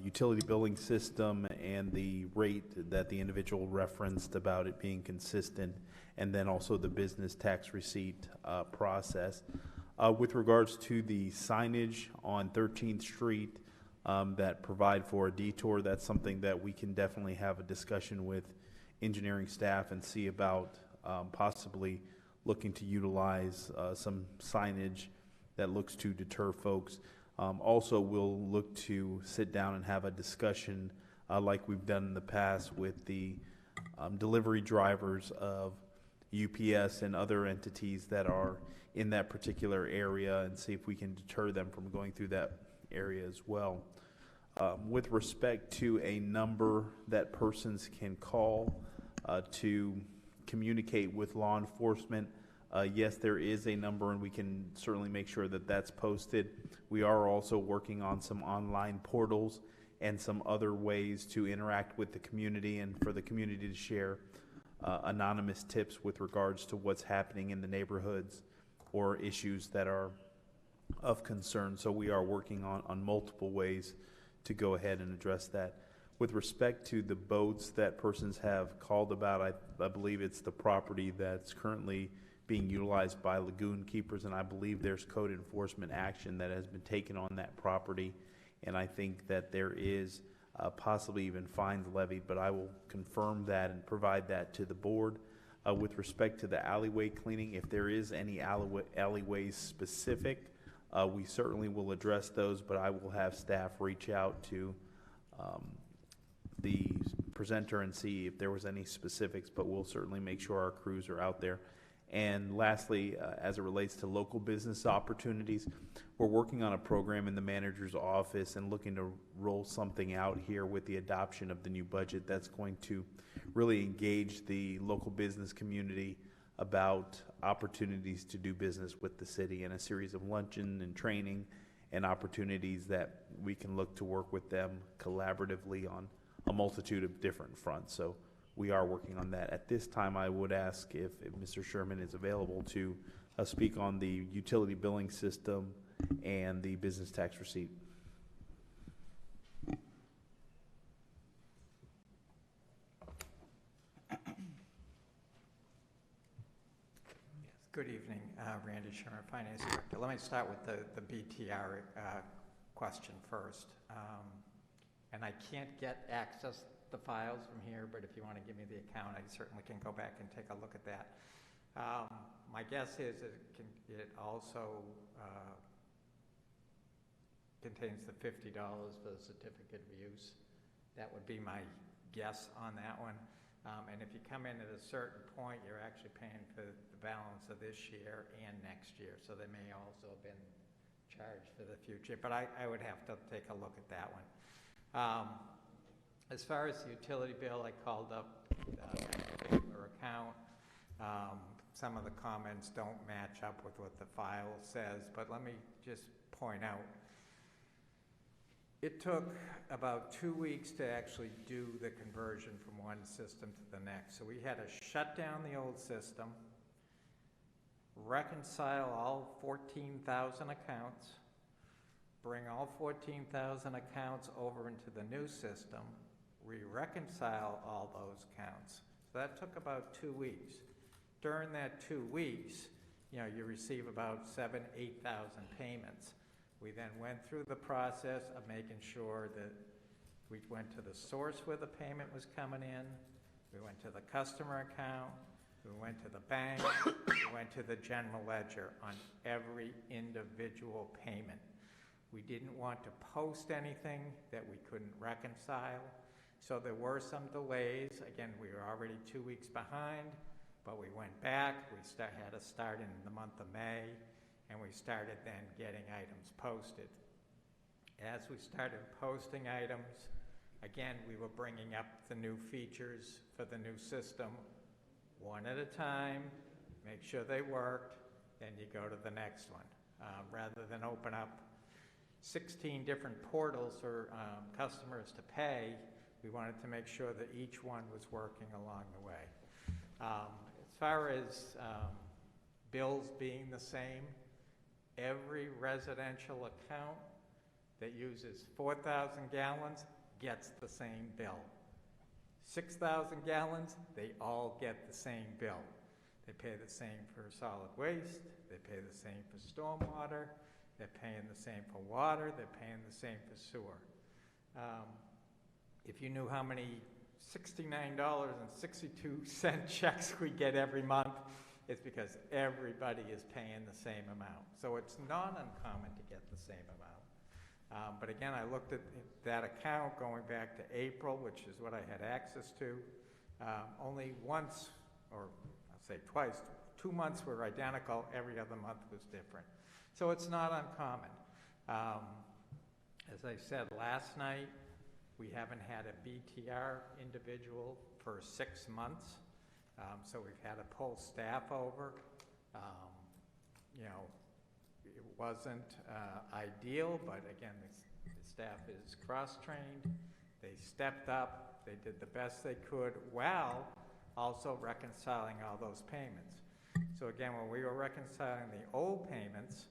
utility billing system and the rate that the individual referenced about it being consistent, and then also the business tax receipt process. With regards to the signage on 13th Street that provide for a detour, that's something that we can definitely have a discussion with engineering staff and see about possibly looking to utilize some signage that looks to deter folks. Also, we'll look to sit down and have a discussion like we've done in the past with the delivery drivers of UPS and other entities that are in that particular area, and see if we can deter them from going through that area as well. With respect to a number that persons can call to communicate with law enforcement, yes, there is a number, and we can certainly make sure that that's posted. We are also working on some online portals and some other ways to interact with the community and for the community to share anonymous tips with regards to what's happening in the neighborhoods or issues that are of concern. So we are working on multiple ways to go ahead and address that. With respect to the boats that persons have called about, I believe it's the property that's currently being utilized by lagoon keepers, and I believe there's code enforcement action that has been taken on that property, and I think that there is possibly even fines levied, but I will confirm that and provide that to the board. With respect to the alleyway cleaning, if there is any alleyways specific, we certainly will address those, but I will have staff reach out to the presenter and see if there was any specifics, but we'll certainly make sure our crews are out there. And lastly, as it relates to local business opportunities, we're working on a program in the manager's office and looking to roll something out here with the adoption of the new budget that's going to really engage the local business community about opportunities to do business with the city, and a series of luncheon and training and opportunities that we can look to work with them collaboratively on a multitude of different fronts. So we are working on that. At this time, I would ask if Mr. Sherman is available to speak on the utility billing system and the business tax receipt. Good evening, Randy Sherman, Finance Director. Let me start with the BTR question first. And I can't access the files from here, but if you want to give me the account, I certainly can go back and take a look at that. My guess is it also contains the $50 for the certificate of use. That would be my guess on that one. And if you come in at a certain point, you're actually paying for the balance of this year and next year. So they may also have been charged for the future. But I would have to take a look at that one. As far as the utility bill, I called up my particular account. Some of the comments don't match up with what the file says, but let me just point out, it took about 2 weeks to actually do the conversion from one system to the next. So we had to shut down the old system, reconcile all 14,000 accounts, bring all 14,000 accounts over into the new system, re-reconcile all those accounts. So that took about 2 weeks. During that 2 weeks, you receive about 8,000 payments. We then went through the process of making sure that we went to the source where the payment was coming in, we went to the customer account, we went to the bank, we went to the general ledger on every individual payment. We didn't want to post anything that we couldn't reconcile, so there were some delays. Again, we were already 2 weeks behind, but we went back, had to start in the month of May, and we started then getting items posted. As we started posting items, again, we were bringing up the new features for the new system one at a time, make sure they worked, then you go to the next one. Rather than open up 16 different portals for customers to pay, we wanted to make sure that each one was working along the way. As far as bills being the same, every residential account that uses 4,000 gallons gets the same bill. 6,000 gallons, they all get the same bill. They pay the same for solid waste, they pay the same for stormwater, they're paying the same for water, they're paying the same for sewer. If you knew how many $69.62 checks we get every month, it's because everybody is paying the same amount. So it's not uncommon to get the same amount. But again, I looked at that account going back to April, which is what I had access to. Only once, or I'll say twice, 2 months were identical, every other month was different. So it's not uncommon. As I said last night, we haven't had a BTR individual for 6 months. So we've had to pull staff over. It wasn't ideal, but again, the staff is cross-trained. They stepped up. They did the best they could while also reconciling all those payments. So again, when we were reconciling the old payments,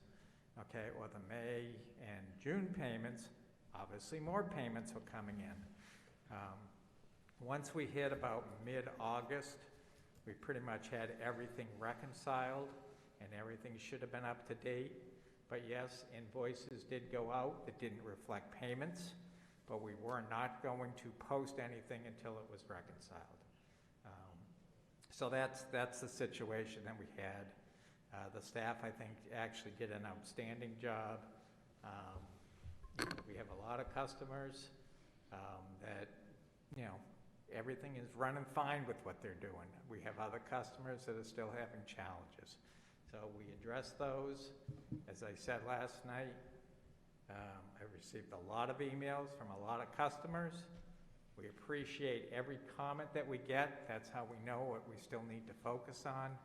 okay, or the May and June payments, obviously more payments were coming in. Once we hit about mid-August, we pretty much had everything reconciled and everything should have been up to date. But yes, invoices did go out that didn't reflect payments, but we were not going to post anything until it was reconciled. So that's the situation that we had. The staff, I think, actually did an outstanding job. We have a lot of customers that, everything is running fine with what they're doing. We have other customers that are still having challenges. So we address those. As I said last night, I received a lot of emails from a lot of customers. We appreciate every comment that we get. That's how we know what we still need to focus on.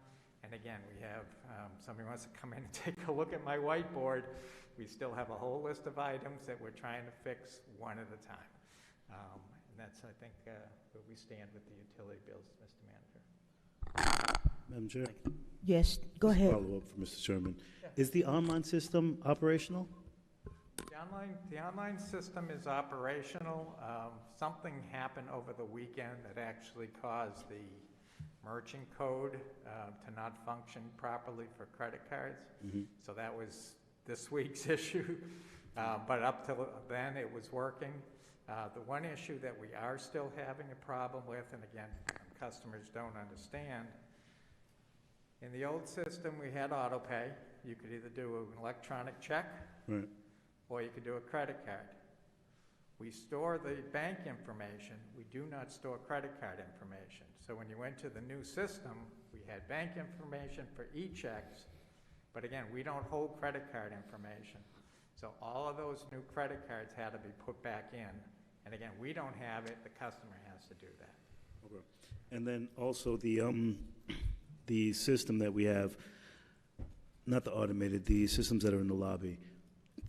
And again, we have, somebody wants to come in and take a look at my whiteboard. We still have a whole list of items that we're trying to fix one at a time. And that's, I think, where we stand with the utility bills, Mr. Manager. Madam Chair? Yes, go Just a ahead. follow-up for Mr. Sherman. Is the online system operational? The online system is operational. Something happened over the weekend that actually caused the merchant code to not function properly for credit cards. Mm-hmm. So that was this week's issue. But up till then, it was working. The one issue that we are still having a problem with, and again, customers don't understand, in the old system, we had auto pay. You could either do an electronic check, Right. or you could do a credit card. We store the bank information. We do not store credit card information. So when you went to the new system, we had bank information for e-checks, but again, we don't hold credit card information. So all of those new credit cards had to be put back in. And again, we don't have it, the customer has to do that. Okay. And then also the system that we have, not the automated, the systems that are in the lobby,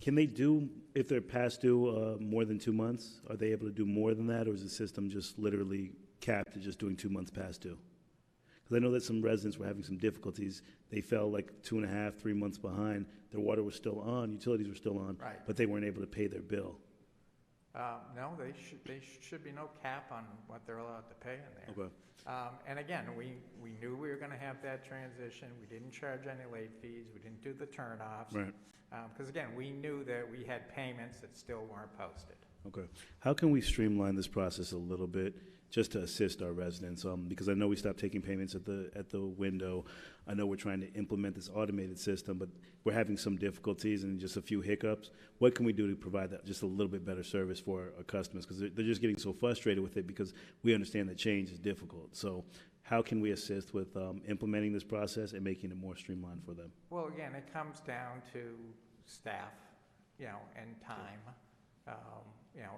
can they do, if they're past due more than 2 months, are they able to do more than that, or is the system just literally capped at just doing 2 months past due? Because Because I know that some residents were having some difficulties. They fell like 2.5, 3 months behind. Their water was still on, utilities were still on, Right. but they weren't able to pay their bill. No, there should be no cap on what they're allowed to pay in there. Okay. And again, we knew we were gonna have that transition. We didn't charge any late fees. We didn't do the turnoffs. Right. Because again, we knew that we had payments that still weren't posted. Okay. How can we streamline this process a little bit just to assist our residents? Because I know we stopped taking payments at the window. I know we're trying to implement this automated system, but we're having some difficulties and just a few hiccups. What can we do to provide that just a little bit better service for our customers? Because they're just getting so frustrated with it because we understand that change is difficult. So how can we assist with implementing this process and making it more streamlined for them? Well, again, it comes down to staff, and time.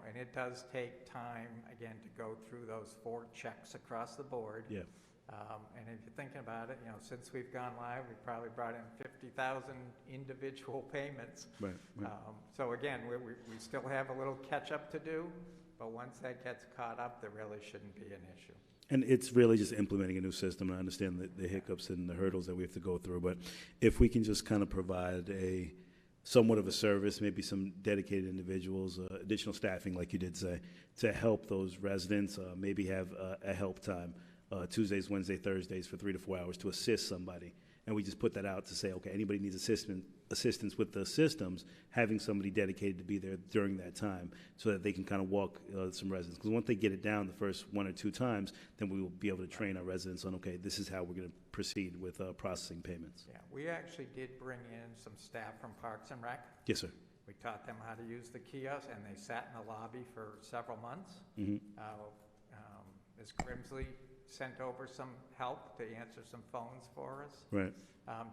And it does take time, again, to go through those 4 checks across the board. Yeah. And if you're thinking about it, since we've gone live, we've probably brought in 50,000 individual payments. Right. So again, we still have a little catch-up to do, but once that gets caught up, there really shouldn't be an issue. And it's really just implementing a new system. I understand the hiccups and the hurdles that we have to go through, but if we can just kind of provide somewhat of a service, maybe some dedicated individuals, additional staffing, like you did say, to help those residents, maybe have a help time, Tuesdays, Wednesdays, Thursdays for 3 to 4 hours to assist somebody. And we just put that out to say, okay, anybody needs assistance with the systems, having somebody dedicated to be there during that time so that they can kind of walk some residents. Because once they get it down the first 1 or 2 times, then we will be able to train our residents on, okay, this is how we're going to proceed with processing payments. Yeah, we actually did bring in some staff from Parks and Rec. Yes, sir. We taught them how to use the kiosk, and they sat in the lobby for several months. Mm-hmm. Ms. Grimsley sent over some help to answer some phones for us. Right.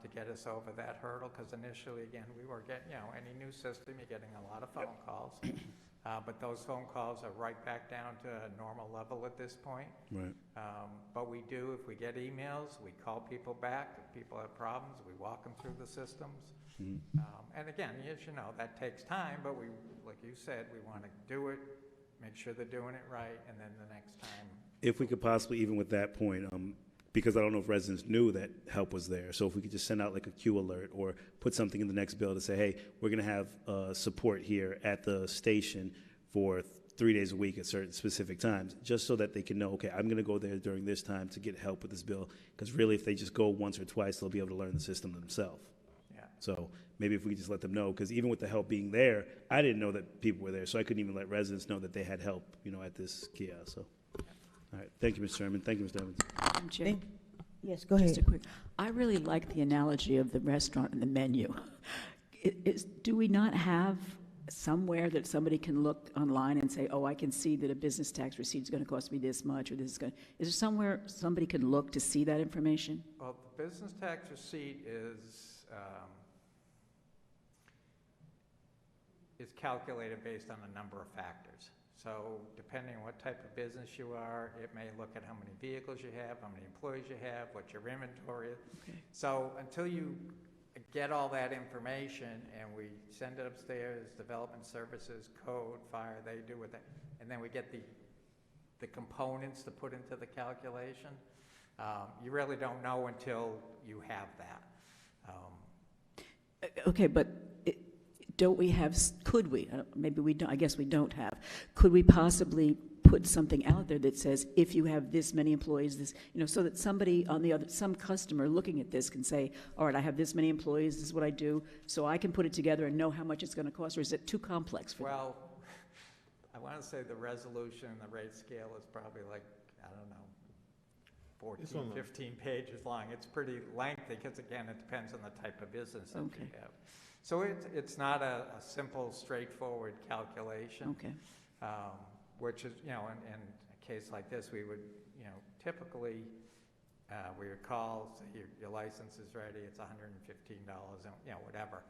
To get us over that hurdle, because initially, again, we were getting, any new system, you're getting a lot of phone calls. But those phone calls are right back down to a normal level at this point. Right. But we do, if we get emails, we call people back. If people have problems, we walk them through the systems. Mm-hmm. And again, as you know, that takes time, but we, like you said, we want to do it, make sure they're doing it right, and then the next time. If we could possibly, even with that point, because I don't know if residents knew that help was there, so if we could just send out like a queue alert or put something in the next bill to say, hey, we're going to have support here at the station for 3 days a week at certain specific times, just so that they can know, okay, I'm going to go there during this time to get help with this bill, because really if they just go once or twice, they'll be able to learn the system themselves. Yeah. So maybe if we just let them know, because even with the help being there, I didn't know that people were there, so I couldn't even let residents know that they had help, at this kiosk. So, all right, thank you, Mr. Chairman. Thank you, Mr. Evans. Madam Chair. Yes, go ahead. Just a quick, I really like the analogy of the restaurant and the menu. Do we not have somewhere that somebody can look online and say, oh, I can see that a business tax receipt is going to cost me this much, or this is going to, is there somewhere somebody can look to see that information? Well, the business tax receipt is calculated based on a number of factors. So depending on what type of business you are, it may look at how many vehicles you have, how many employees you have, what your inventory is. Okay. So until you get all that information and we send it upstairs, development services, code, fire, they do with it, and then we get the components to put into the calculation, you really don't know until you have that. Okay, but don't we have, could we, maybe we don't, I guess we don't have, could we possibly put something out there that says, if you have this many employees, this, so that somebody on the other, some customer looking at this can say, all right, I have this many employees, this is what I do, so I can put it together and know how much it's going to cost, or is it too complex for them? Well, I want to say the resolution and the rate scale is probably like, I don't know, 14, 15 pages long. It's pretty lengthy because, again, it depends on the type of business that you have. So it's not a simple, straightforward calculation. Okay. Which is, in a case like this, we would, typically, we would call, say your license is ready, it's $115, and, whatever.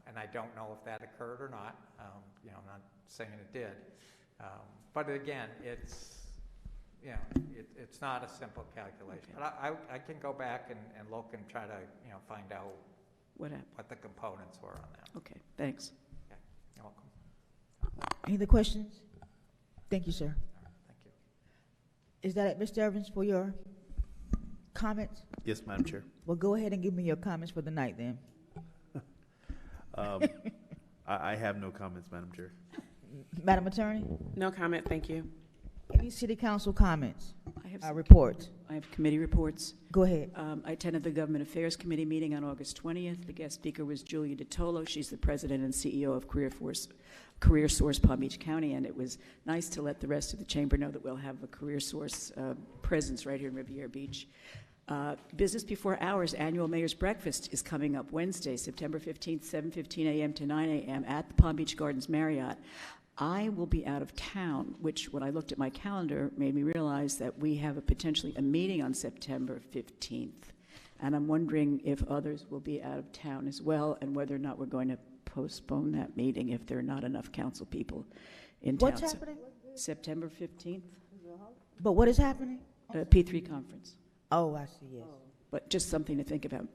And I don't know if that occurred or not. I'm not saying it did. But again, it's not a simple calculation. Okay. But I can go back and look and try to, find out what the components were on that. Okay, thanks. Yeah, you're welcome. Any other questions? Thank you, sir. Thank you. Is that it, Mr. Evans, for your? Comments? Yes, Madam Chair. Well, go ahead and give me your comments for the night then. I have no comments, Madam Chair. Madam Attorney? No comment, thank you. Any city council comments? I have reports? I have committee reports. Go ahead. I attended the Government Affairs Committee meeting on August 20th. The guest speaker was Julia DeTolo. She's the president and CEO of Career Source Palm Beach County, and it was nice to let the rest of the chamber know that we'll have a Career Source presence right here in Riviera Beach. Business Before Hours annual Mayor's Breakfast is coming up Wednesday, September 15th, 7:15 a.m. to 9 a.m. at the Palm Beach Gardens Marriott. I will be out of town, which when I looked at my calendar made me realize that we have potentially a meeting on September 15th. And I'm wondering if others will be out of town as well, and whether or not we're going to postpone that meeting if there are not enough council people in town. What's happening? September 15th, But what is happening? P3 conference. Oh, I see, yes. But just something to think about.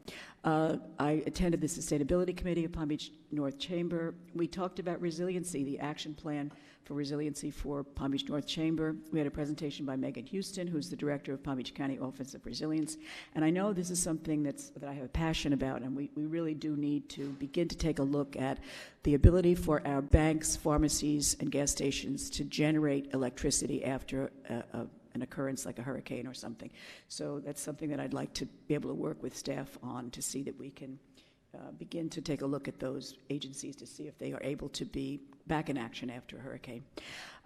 I attended the Sustainability Committee of Palm Beach North Chamber. We talked about resiliency, the action plan for resiliency for Palm Beach North Chamber. We had a presentation by Megan Houston, who's the director of Palm Beach County Office of Resilience. And I know this is something that I have a passion about, and we really do need to begin to take a look at the ability for our banks, pharmacies, and gas stations to generate electricity after an occurrence like a hurricane or something. So that's something that I'd like to be able to work with staff on to see that we can begin to take a look at those agencies to see if they are able to be back in action after a hurricane.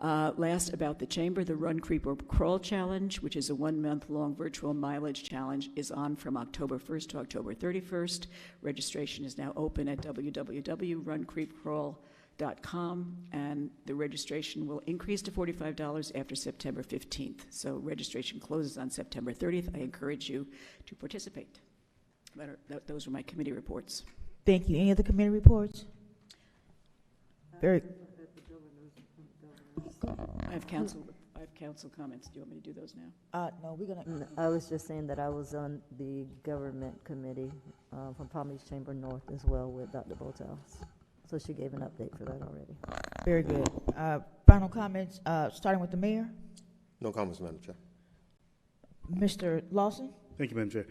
Last, about the chamber, the Run, Creep, or Crawl Challenge, which is a 1-month-long virtual mileage challenge, is on from October 1st to October 31st. Registration is now open at www.runcreepcrawl.com, and the registration will increase to $45 after September 15th. So registration closes on September 30th. I encourage you to participate. Those are my committee reports. Thank you. Any other committee reports? Very. I have council comments. Do you want me to do those now? No, we're gonna. I was just saying that I was on the government committee from Palm Beach Chamber North as well with Dr. Botel. So she gave an update for that already. Very good. Final comments, starting with the mayor. No comments, Madam Chair. Mr. Lawson? Thank you, Madam Chair.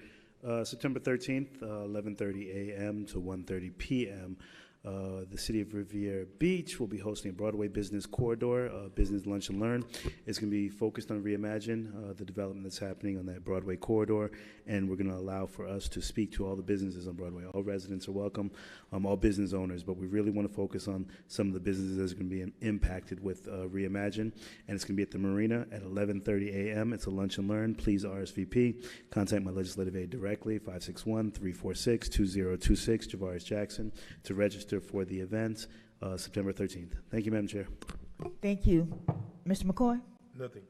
September 13th, 11:30 a.m. to 1:30 p.m., the City of Riviera Beach will be hosting a Broadway Business Corridor, Business Lunch and Learn. It's going to be focused on Reimagine, the development that's happening on that Broadway corridor, and we're going to allow for us to speak to all the businesses on Broadway. All residents are welcome, all business owners, but we really want to focus on some of the businesses that are going to be impacted with Reimagine, and it's going to be at the Marina at 11:30 a.m. It's a lunch and learn. Please RSVP. Contact my legislative aide directly, 561-346-2026, Javaris Jackson, to register for the event, September 13th. Thank you, Madam Chair. Thank you. Mr. McCoy? Nothing.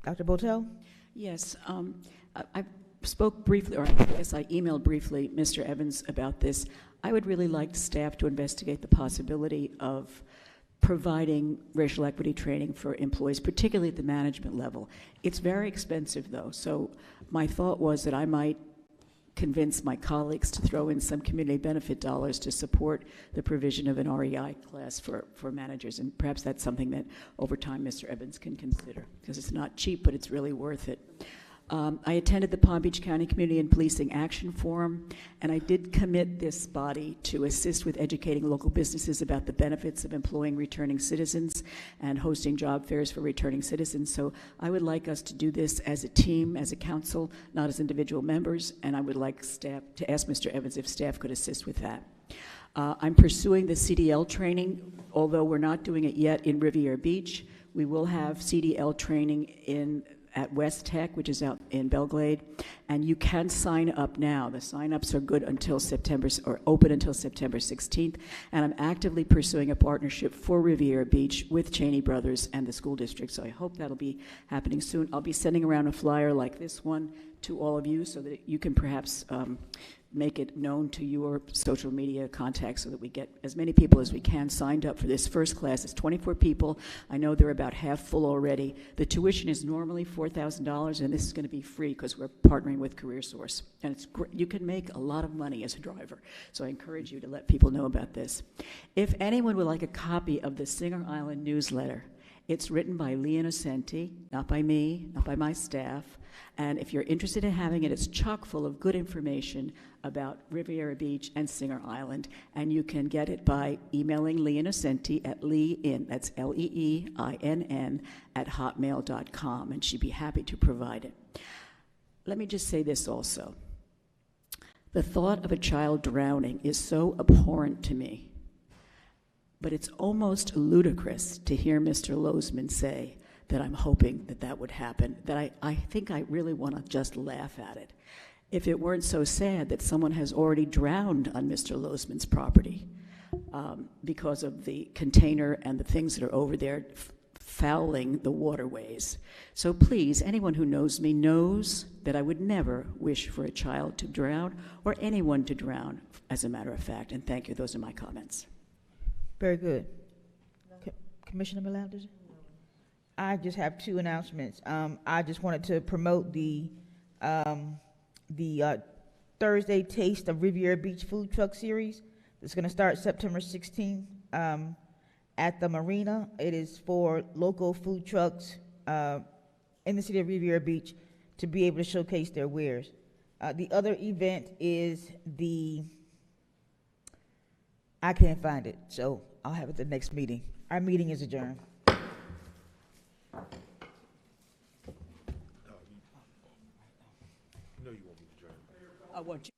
Dr. Botel? Yes, I spoke briefly, or I guess I emailed briefly Mr. Evans about this. I would really like staff to investigate the possibility of providing racial equity training for employees, particularly at the management level. It's very expensive, though, so my thought was that I might convince my colleagues to throw in some community benefit dollars to support the provision of an REI class for managers, and perhaps that's something that over time Mr. Evans can consider, because it's not cheap, but it's really worth it. I attended the Palm Beach County Community and Policing Action Forum, and I did commit this body to assist with educating local businesses about the benefits of employing returning citizens and hosting job fairs for returning citizens. So I would like us to do this as a team, as a council, not as individual members, and I would like staff to ask Mr. Evans if staff could assist with that. I'm pursuing the CDL training, although we're not doing it yet in Riviera Beach. We will have CDL training at West Tech, which is out in Belglade, and you can sign up now. The sign-ups are good until open until September 16th, and I'm actively pursuing a partnership for Riviera Beach with Cheney Brothers and the school district, so I hope that'll be happening soon. I'll be sending around a flyer like this one to all of you so that you can perhaps make it known to your social media contacts so that we get as many people as we can signed up for this first class. It's 24 people. I know they're about half full already. The tuition is normally $4,000, and this is going to be free because we're partnering with Career Source. And it's you can make a lot of money as a driver, so I encourage you to let people know about this. If anyone would like a copy of the Singer Island newsletter, It's written by Lee Innocenti, not by me, not by my staff. And if you're interested in having it, it's chock full of good information about Riviera Beach and Singer Island. And you can get it by emailing Lee Innocenti at leein, that's Leeinn, at hotmail.com, and she'd be happy to provide it. Let me just say this also. The thought of a child drowning is so abhorrent to me, but it's almost ludicrous to hear Mr. Lozman say that I'm hoping that that would happen, that I think I really want to just laugh at it. If it weren't so sad that someone has already drowned on Mr. Lozman's property because of the container and the things that are over there fouling the waterways. So please, anyone who knows me knows that I would never wish for a child to drown or anyone to drown, as a matter of fact. And thank you. Those are my comments. Very good. Commissioner Melendez? I just have two announcements. I just wanted to promote the Thursday Taste of Riviera Beach Food Truck Series. It's going to start September 16th at the Marina. It is for local food trucks in the city of Riviera Beach to be able to showcase their wares. The other event is I can't find it, so I'll have it at the next meeting. Our meeting is adjourned. I want you.